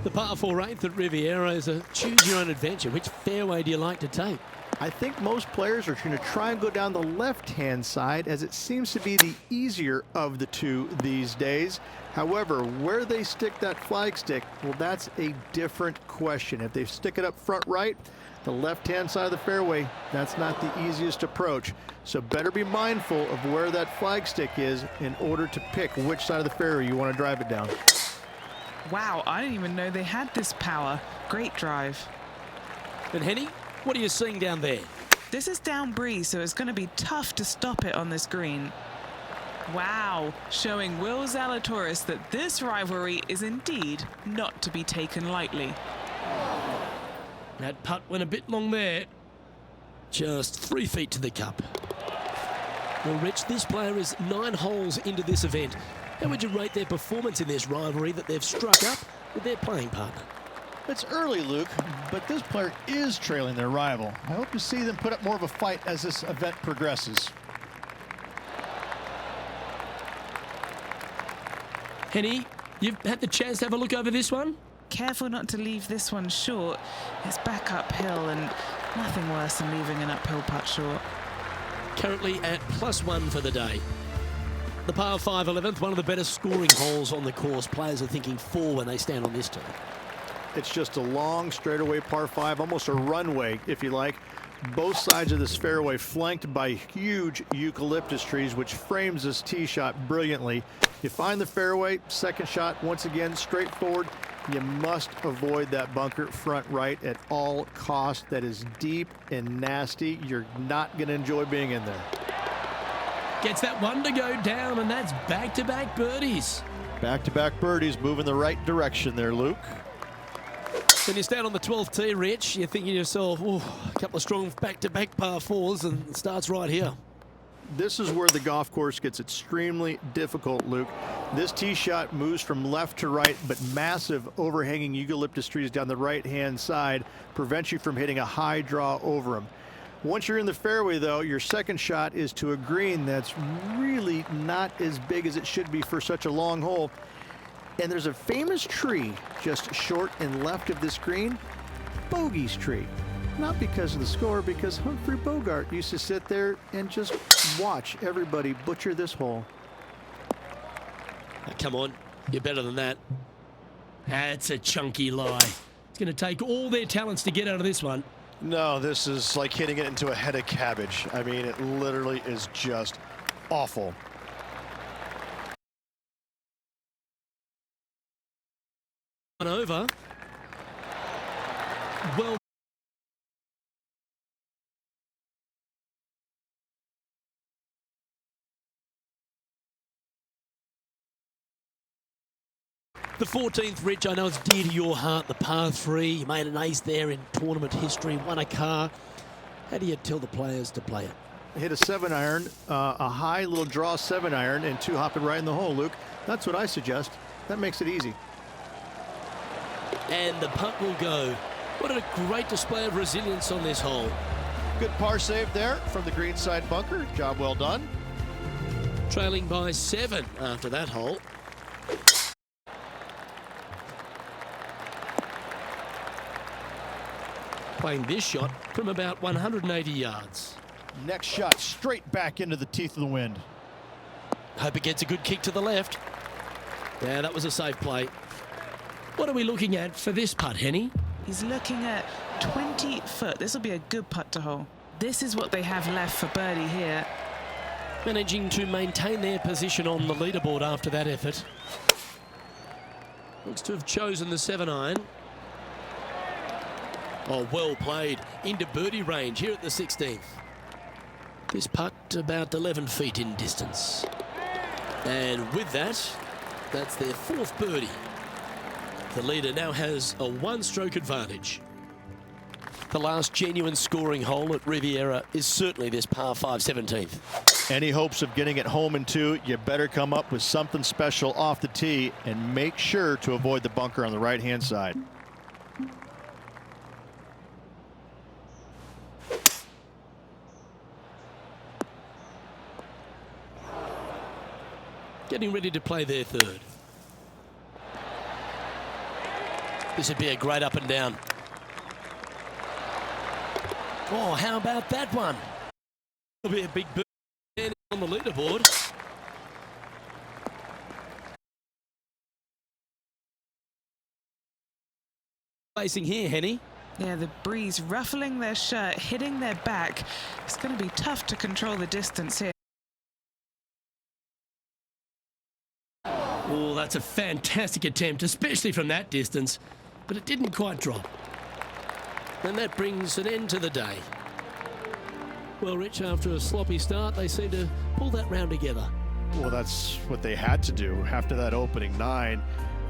The par 4 8th at Riviera is a choose your own adventure. Which fairway do you like to take? I think most players are going to try and go down the left-hand side, as it seems to be the easier of the two these days. However, where they stick that flag stick, well, that's a different question. If they stick it up front right, the left-hand side of the fairway, that's not the easiest approach. So better be mindful of where that flag stick is in order to pick which side of the fairway you want to drive it down. Wow, I didn't even know they had this power. Great drive. And Henny, what are you seeing down there? This is down breeze, so it's going to be tough to stop it on this green. Wow, showing Will Zalatoris that this rivalry is indeed not to be taken lightly. That putt went a bit long there. Just 3 feet to the cup. Well, Rich, this player is 9 holes into this event. How would you rate their performance in this rivalry that they've struck up with their playing partner? It's early, Luke, but this player is trailing their rival. I hope to see them put up more of a fight as this event progresses. Henny, you've had the chance to have a look over this one? Careful not to leave this one short. It's back uphill and nothing worse than leaving an uphill putt short. Currently at +1 for the day. The par 5 11th, one of the better scoring holes on the course. Players are thinking 4 when they stand on this tee. It's just a long straightaway par 5, almost a runway, if you like. Both sides of this fairway flanked by huge eucalyptus trees, which frames this tee shot brilliantly. You find the fairway, second shot, once again, straightforward. You must avoid that bunker front right at all costs. That is deep and nasty. You're not going to enjoy being in there. Gets that one to go down, and that's back-to-back birdies. Back-to-back birdies, moving the right direction there, Luke. When you stand on the 12th tee, Rich, you're thinking to yourself, oh, a couple of strong back-to-back par 4s, and it starts right here. This is where the golf course gets extremely difficult, Luke. This tee shot moves from left to right, but massive overhanging eucalyptus trees down the right-hand side prevent you from hitting a high draw over them. Once you're in the fairway, though, your second shot is to a green that's really not as big as it should be for such a long hole. And there's a famous tree just short and left of this green, Bogey's tree. Not because of the score, because Humphrey Bogart used to sit there and just watch everybody butcher this hole. Oh, come on, you're better than that. That's a chunky lie. It's going to take all their talents to get out of this one. No, this is like hitting it into a head of cabbage. I mean, it literally is just awful. Over. Well, the 14th, Rich, I know it's dear to your heart, the par 3. You made an ace there in tournament history, won a car. How do you tell the players to play it? Hit a 7-iron, a high little draw 7-iron, and 2 hopping right in the hole, Luke. That's what I suggest. That makes it easy. And the putt will go. What a great display of resilience on this hole. Good par save there from the greenside bunker. Job well done. Trailing by 7 after that hole. Playing this shot from about 180 yards. Next shot straight back into the teeth of the wind. Hope it gets a good kick to the left. Yeah, that was a safe play. What are we looking at for this putt, Henny? He's looking at 20 foot. This will be a good putt to hole. This is what they have left for birdie here. Managing to maintain their position on the leaderboard after that effort. Looks to have chosen the 7-iron. Oh, well played. Into birdie range here at the 16th. This putt about 11 feet in distance. And with that, that's their 4th birdie. The leader now has a 1-stroke advantage. The last genuine scoring hole at Riviera is certainly this par 5 17th. Any hopes of getting it home in 2, you better come up with something special off the tee and make sure to avoid the bunker on the right-hand side. Getting ready to play their 3rd. This would be a great up and down. Oh, how about that one? It'll be a big bird on the leaderboard. Facing here, Henny. Yeah, the breeze ruffling their shirt, hitting their back. It's going to be tough to control the distance here. Oh, that's a fantastic attempt, especially from that distance. But it didn't quite drop. And that brings an end to the day. Well, Rich, after a sloppy start, they seem to pull that round together. Well, that's what they had to do after that opening 9.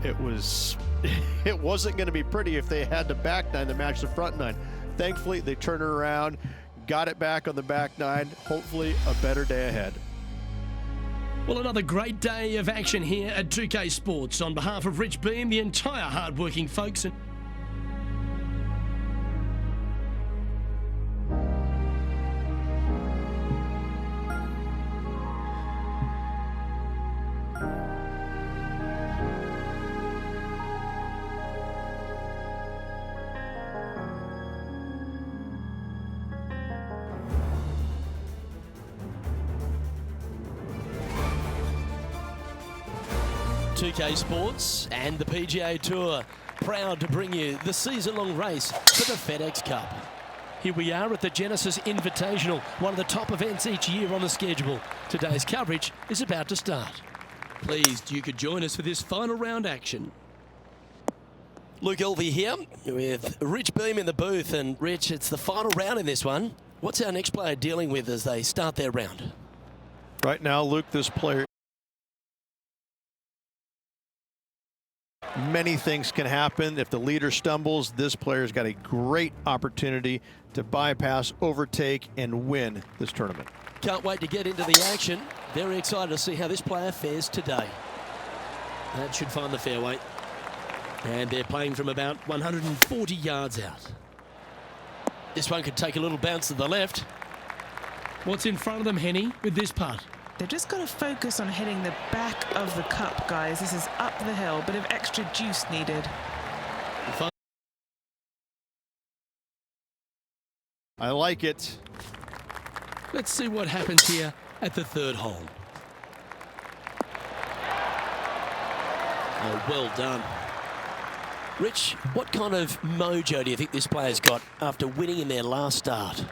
It wasn't going to be pretty if they had the back 9 to match the front 9. Thankfully, they turned it around, got it back on the back 9. Hopefully, a better day ahead. Well, another great day of action here at 2K Sports. On behalf of Rich Beam, the entire hard-working folks. PGA Sports and the PGA Tour proud to bring you the season-long race for the FedEx Cup. Here we are at the Genesis Invitational, one of the top events each year on the schedule. Today's coverage is about to start. Pleased you could join us for this final round action. Luke Elvey here with Rich Beam in the booth. And Rich, it's the final round in this one. What's our next player dealing with as they start their round? Right now, Luke, this player, many things can happen. If the leader stumbles, this player's got a great opportunity to bypass, overtake, and win this tournament. Can't wait to get into the action. Very excited to see how this player fares today. That should find the fairway. And they're playing from about 140 yards out. This one could take a little bounce to the left. What's in front of them, Henny, with this putt? They've just got to focus on hitting the back of the cup, guys. This is up the hill, bit of extra juice needed. I like it. Let's see what happens here at the third hole. Oh, well done. Rich, what kind of mojo do you think this player's got after winning in their last start?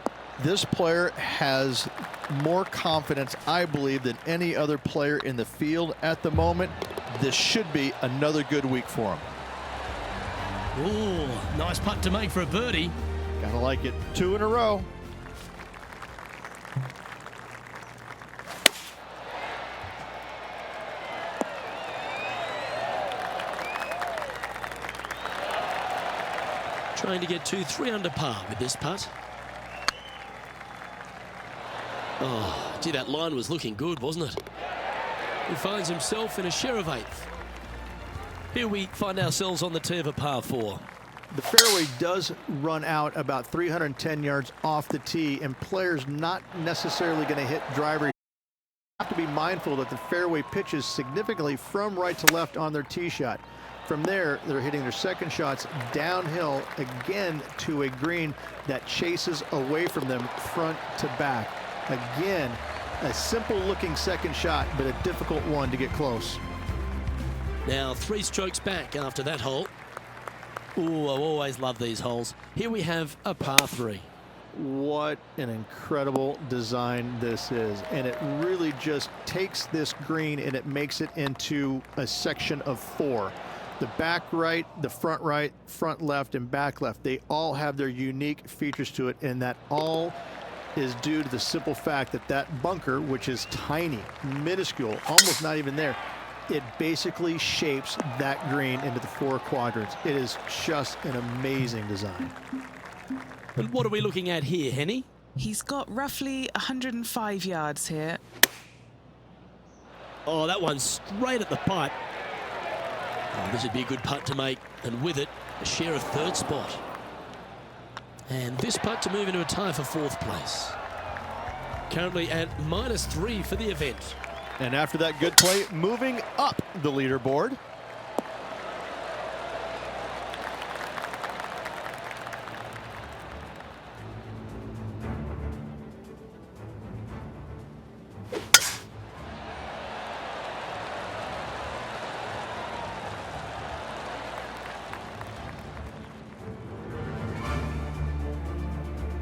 This player has more confidence, I believe, than any other player in the field at the moment. This should be another good week for him. Ooh, nice putt to make for a birdie. Gotta like it. 2 in a row. Trying to get 2-3 under par with this putt. Oh, gee, that line was looking good, wasn't it? He finds himself in a share of 8th. Here we find ourselves on the tee of a par 4. The fairway does run out about 310 yards off the tee, and players not necessarily going to hit driver. You have to be mindful that the fairway pitches significantly from right to left on their tee shot. From there, they're hitting their second shots downhill again to a green that chases away from them front to back. Again, a simple looking second shot, but a difficult one to get close. Now 3 strokes back after that hole. Ooh, I always love these holes. Here we have a par 3. What an incredible design this is. And it really just takes this green and it makes it into a section of 4. The back right, the front left, and back left, they all have their unique features to it, and that all is due to the simple fact that that bunker, which is tiny, minuscule, almost not even there, it basically shapes that green into the 4 quadrants. It is just an amazing design. And what are we looking at here, Henny? He's got roughly 105 yards here. Oh, that one's straight at the pipe. Oh, this would be a good putt to make, and with it, a share of 3rd spot. And this putt to move into a tie for 4th place. Currently at -3 for the event. And after that good play, moving up the leaderboard.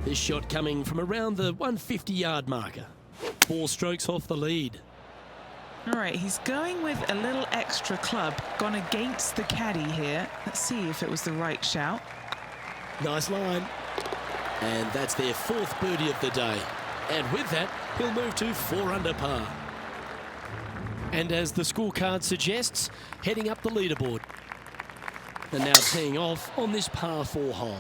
This shot coming from around the 150-yard marker. 4 strokes off the lead. All right, he's going with a little extra club, gone against the caddy here. Let's see if it was the right shout. Nice line. And that's their 4th birdie of the day. And with that, he'll move to 4 under par. And as the scorecard suggests, heading up the leaderboard. And now teeing off on this par 4 hole.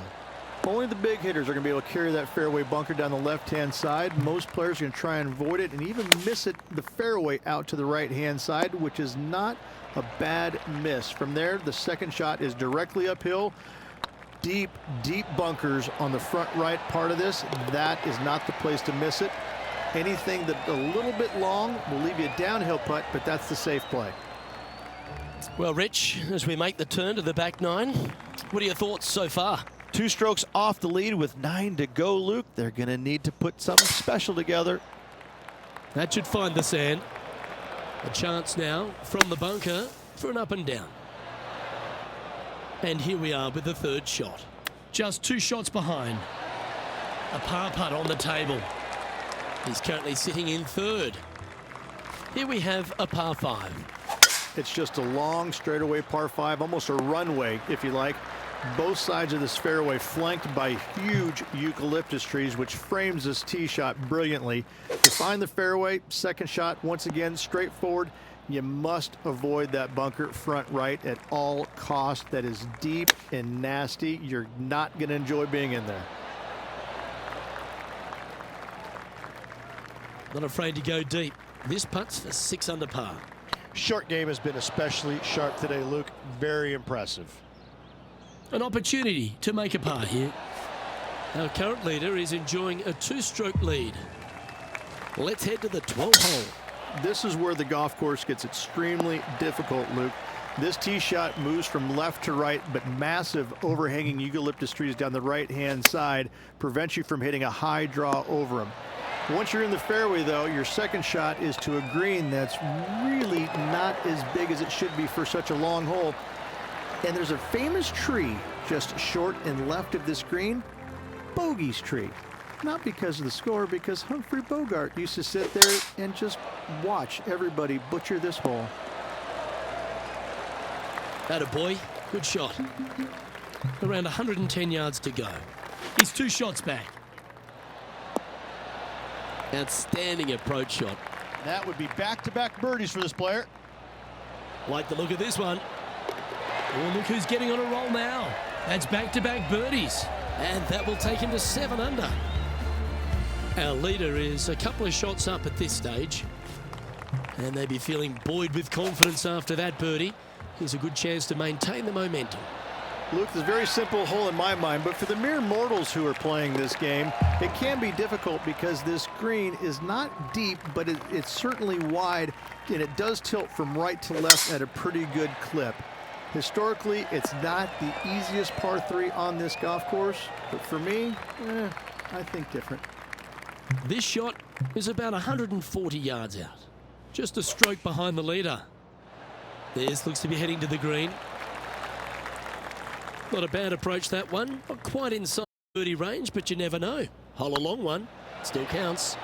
Only the big hitters are going to be able to carry that fairway bunker down the left-hand side. Most players are going to try and avoid it and even miss it the fairway out to the right-hand side, which is not a bad miss. From there, the second shot is directly uphill. Deep, deep bunkers on the front right part of this. That is not the place to miss it. Anything that a little bit long will leave you a downhill putt, but that's the safe play. Well, Rich, as we make the turn to the back nine, what are your thoughts so far? 2 strokes off the lead with 9 to go, Luke. They're going to need to put something special together. That should find the sand. A chance now from the bunker for an up and down. And here we are with the third shot. Just 2 shots behind. A par putt on the table. He's currently sitting in third. Here we have a par 5. It's just a long straightaway par 5, almost a runway, if you like. Both sides of this fairway flanked by huge eucalyptus trees, which frames this tee shot brilliantly. To find the fairway, second shot, once again, straightforward. You must avoid that bunker front right at all costs. That is deep and nasty. You're not going to enjoy being in there. Not afraid to go deep. This putt's for 6 under par. Short game has been especially sharp today, Luke. Very impressive. An opportunity to make a par here. Our current leader is enjoying a 2-stroke lead. Let's head to the 12th hole. This is where the golf course gets extremely difficult, Luke. This tee shot moves from left to right, but massive overhanging eucalyptus trees down the right-hand side prevent you from hitting a high draw over them. Once you're in the fairway, though, your second shot is to a green that's really not as big as it should be for such a long hole. And there's a famous tree just short and left of this green, Bogey's tree. Not because of the score, because Humphrey Bogart used to sit there and just watch everybody butcher this hole. Attaboy, good shot. Around 110 yards to go. He's 2 shots back. Outstanding approach shot. That would be back-to-back birdies for this player. Like the look of this one. Oh, look who's getting on a roll now. That's back-to-back birdies. And that will take him to 7 under. Our leader is a couple of shots up at this stage. And they'd be feeling buoyed with confidence after that birdie. Here's a good chance to maintain the momentum. Luke, this is a very simple hole in my mind, but for the mere mortals who are playing this game, it can be difficult because this green is not deep, but it's certainly wide, and it does tilt from right to left at a pretty good clip. Historically, it's not the easiest par 3 on this golf course, but for me, I think different. This shot is about 140 yards out. Just a stroke behind the leader. This looks to be heading to the green. Not a bad approach, that one. Not quite inside birdie range, but you never know. Hole a long one. Still counts.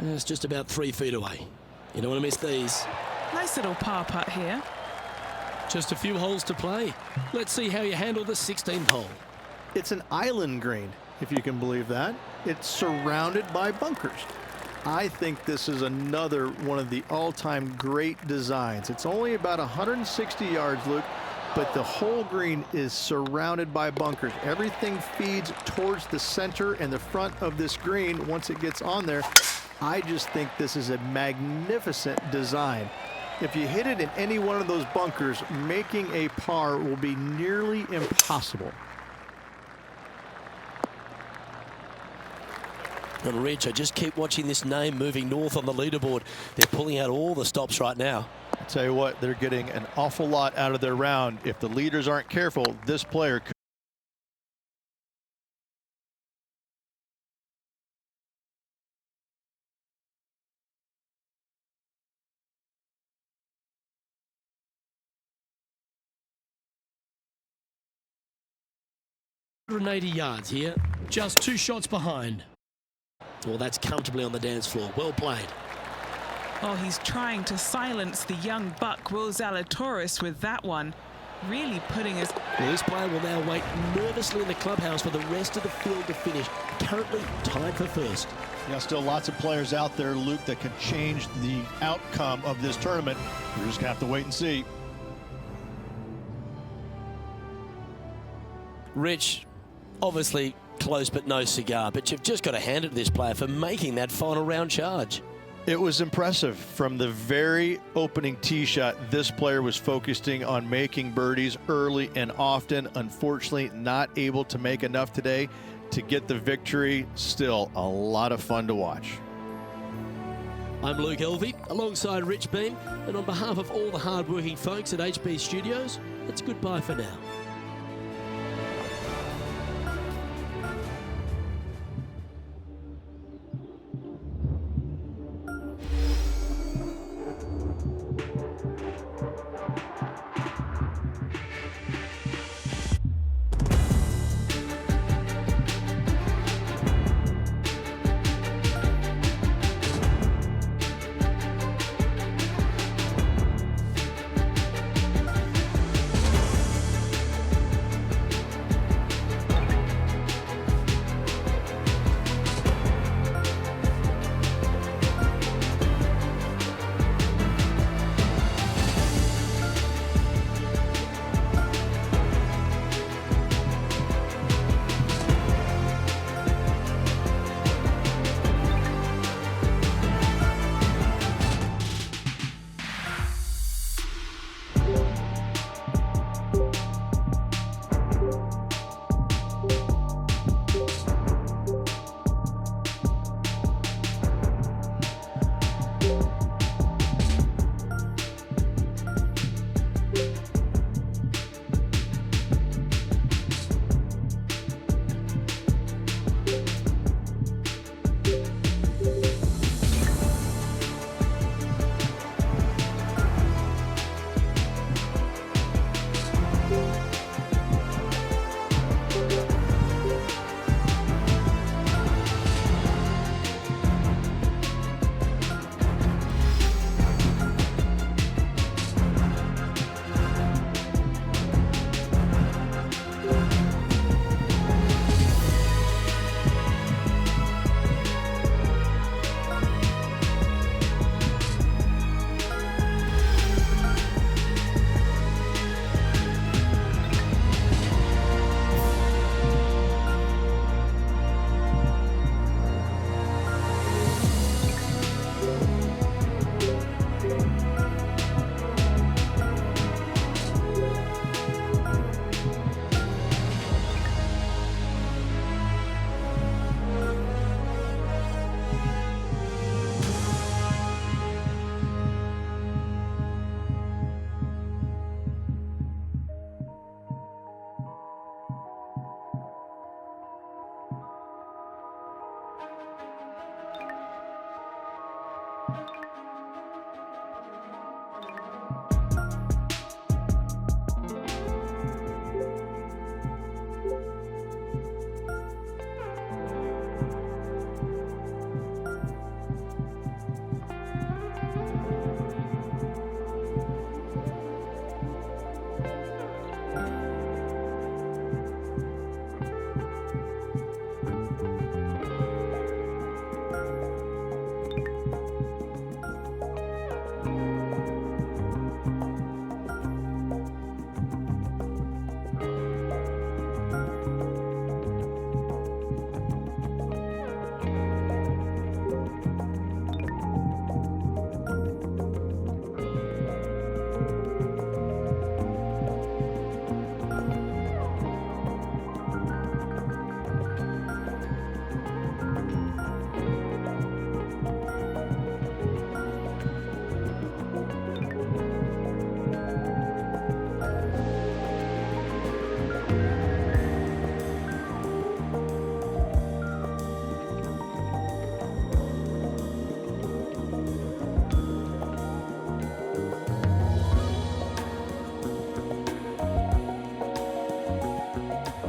It's just about 3 feet away. You don't want to miss these. Nice little par putt here. Just a few holes to play. Let's see how you handle the 16th hole. It's an island green, if you can believe that. It's surrounded by bunkers. I think this is another one of the all-time great designs. It's only about 160 yards, Luke, but the whole green is surrounded by bunkers. Everything feeds towards the center and the front of this green once it gets on there. I just think this is a magnificent design. If you hit it in any one of those bunkers, making a par will be nearly impossible. And Rich, I just keep watching this name moving north on the leaderboard. They're pulling out all the stops right now. I'll tell you what, they're getting an awful lot out of their round. If the leaders aren't careful, this player could. $180 yards here. Just 2 shots behind. Well, that's comfortably on the dance floor. Well played. Oh, he's trying to silence the young buck, Will Zalatoris, with that one. Really putting his... Well, this player will now wait nervously in the clubhouse for the rest of the field to finish. Currently tied for first. Yeah, still lots of players out there, Luke, that can change the outcome of this tournament. We're just going to have to wait and see. Rich, obviously close but no cigar, but you've just got to hand it to this player for making that final round charge. It was impressive. From the very opening tee shot, this player was focusing on making birdies early and often. Unfortunately, not able to make enough today to get the victory. Still a lot of fun to watch. I'm Luke Elvey, alongside Rich Beam, and on behalf of all the hard-working folks at HB Studios, it's goodbye for now.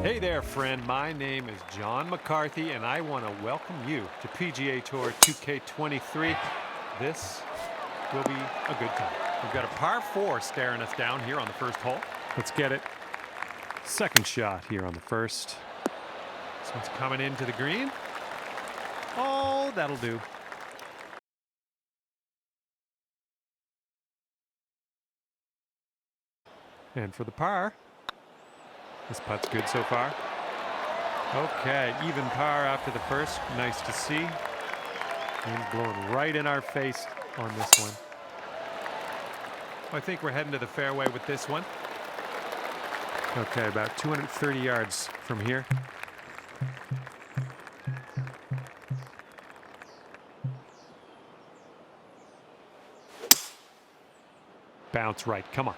Hey there, friend. My name is John McCarthy, and I want to welcome you to PGA Tour 2K23. This will be a good time. We've got a par 4 staring us down here on the first hole. Let's get it. Second shot here on the first. This one's coming into the green. Oh, that'll do. And for the par, This putt's good so far. Okay, even par after the first. Nice to see. Wind's blowing right in our face on this one. I think we're heading to the fairway with this one. Okay, about 230 yards from here. Bounce right, come on.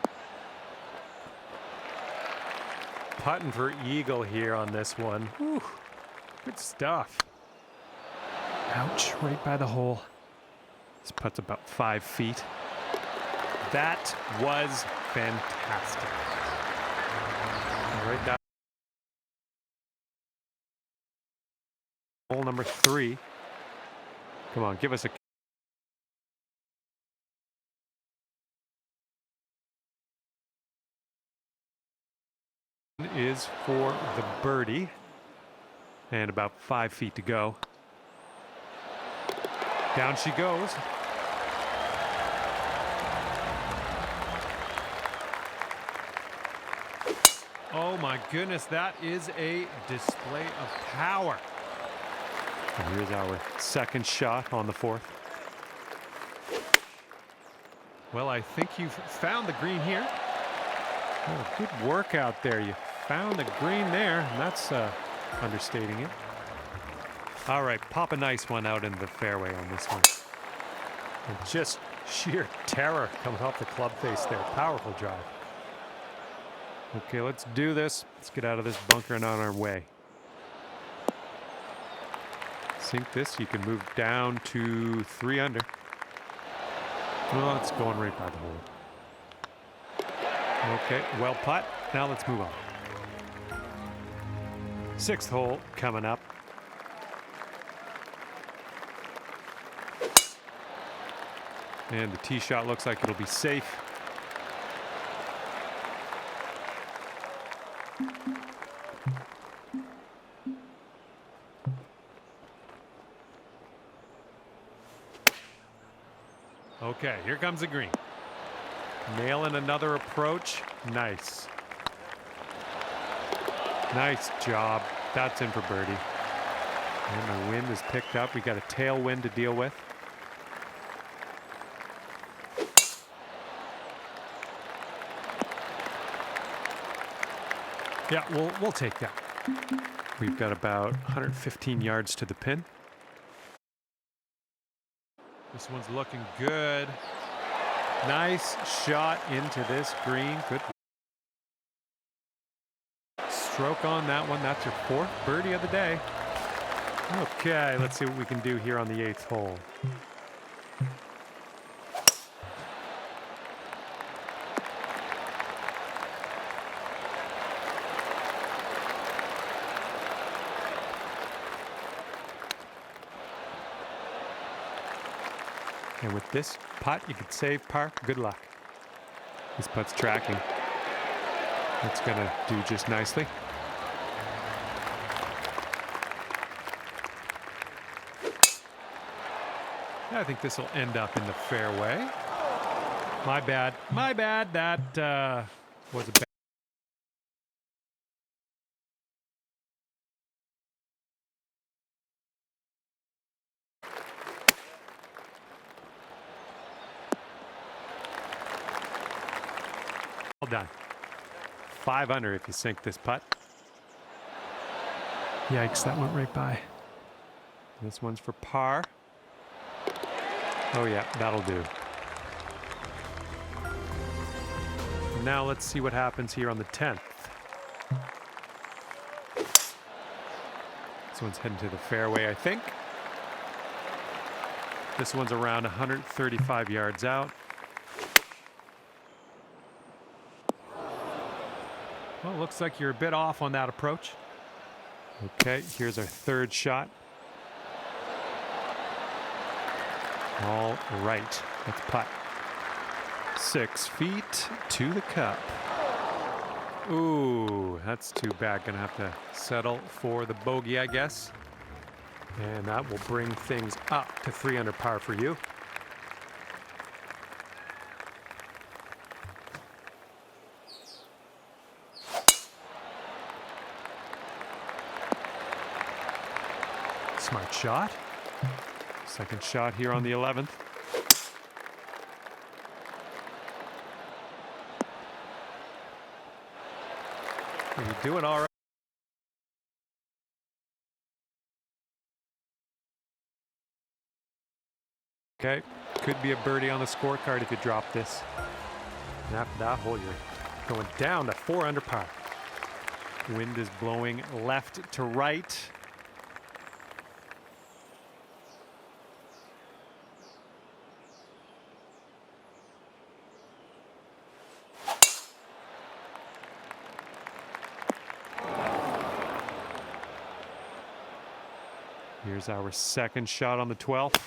Putting for eagle here on this one. Whew, good stuff. Ouch, right by the hole. This putt's about 5 feet. That was fantastic. Right down. Hole number 3. Come on, give us a is for the birdie. And about 5 feet to go. Down she goes. Oh my goodness, that is a display of power. And here's our second shot on the 4th. Well, I think you've found the green here. Oh, good work out there. You found the green there, and that's understating it. All right, pop a nice one out into the fairway on this one. And just sheer terror coming off the club face there. Powerful drive. Okay, let's do this. Let's get out of this bunker and on our way. Sink this. You can move down to 3 under. Well, it's going right by the hole. Okay, well putt. Now let's move on. 6th hole coming up. And the tee shot looks like it'll be safe. Okay, here comes the green. Nailing another approach. Nice. Nice job. That's in for birdie. And the wind is picked up. We got a tailwind to deal with. Yeah, we'll take that. We've got about 115 yards to the pin. This one's looking good. Nice shot into this green. Good stroke on that one. That's your 4th birdie of the day. Okay, let's see what we can do here on the 8th hole. And with this putt, you could save par. Good luck. This putt's tracking. It's going to do just nicely. I think this will end up in the fairway. My bad. My bad. That was a bad. Well done. 5 under if you sink this putt. Yikes, that went right by. This one's for par. Oh yeah, that'll do. Now let's see what happens here on the 10th. This one's heading to the fairway, I think. This one's around 135 yards out. Well, looks like you're a bit off on that approach. Okay, here's our 3rd shot. All right, let's putt. 6 feet to the cup. Ooh, that's too bad. Gonna have to settle for the bogey, I guess. And that will bring things up to 3 under par for you. Smart shot. Second shot here on the 11th. You're doing all right. Okay, could be a birdie on the scorecard if you drop this. And after that hole, you're going down to 4 under par. Wind is blowing left to right. Here's our second shot on the 12th.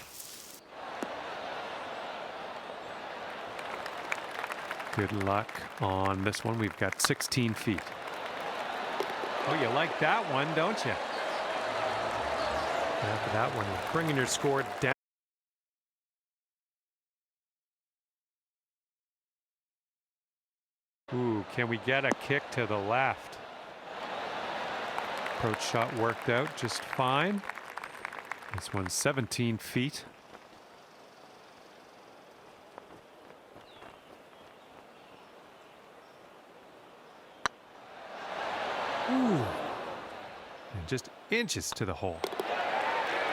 Good luck on this one. We've got 16 feet. Oh, you like that one, don't you? After that one, you're bringing your score down. Ooh, can we get a kick to the left? Approach shot worked out just fine. This one's 17 feet. Ooh. And just inches to the hole.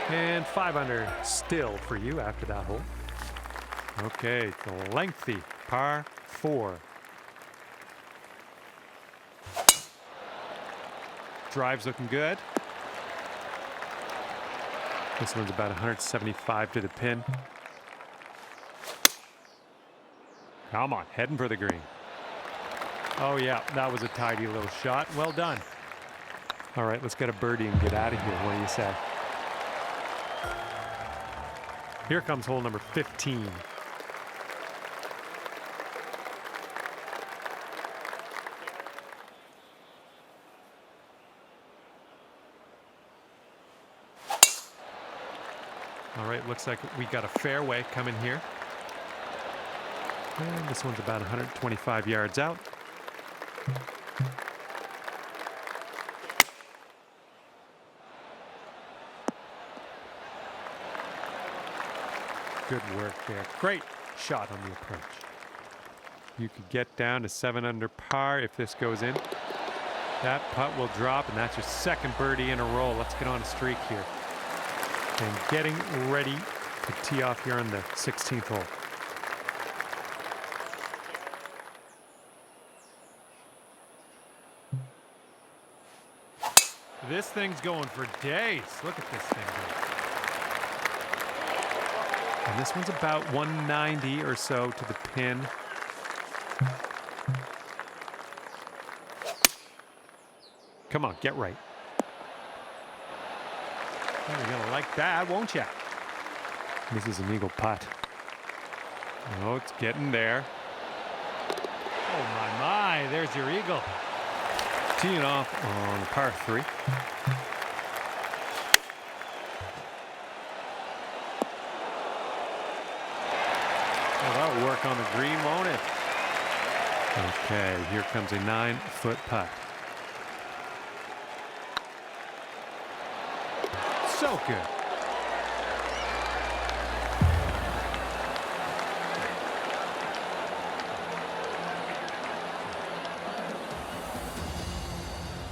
And 5 under still for you after that hole. Okay, the lengthy par 4. Drive's looking good. This one's about 175 to the pin. Come on, heading for the green. Oh yeah, that was a tidy little shot. Well done. All right, let's get a birdie and get out of here. What do you say? Here comes hole number 15. All right, looks like we got a fairway coming here. And this one's about 125 yards out. Good work there. Great shot on the approach. You could get down to 7 under par if this goes in. That putt will drop, and that's your second birdie in a row. Let's get on a streak here. And getting ready to tee off here on the 16th hole. This thing's going for days. Look at this thing go. And this one's about 190 or so to the pin. Come on, get right. Oh, you're gonna like that, won't you? This is an eagle putt. Oh, it's getting there. Oh my, there's your eagle. Teeing off on par 3. Oh, that'll work on the green, won't it? Okay, here comes a 9-foot putt. So good.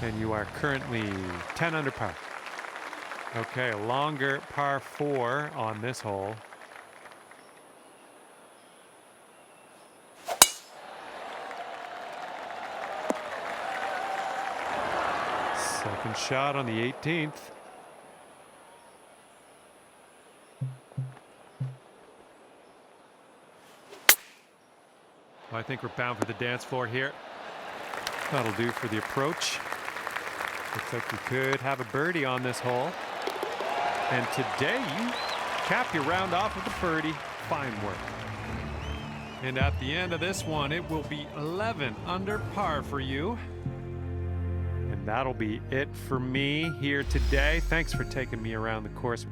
And you are currently 10 under par. Okay, a longer par 4 on this hole. Second shot on the 18th. Well, I think we're bound for the dance floor here. That'll do for the approach. Looks like you could have a birdie on this hole. And today you cap your round off with a birdie. Fine work. And at the end of this one, it will be 11 under par for you. And that'll be it for me here today. Thanks for taking me around the course.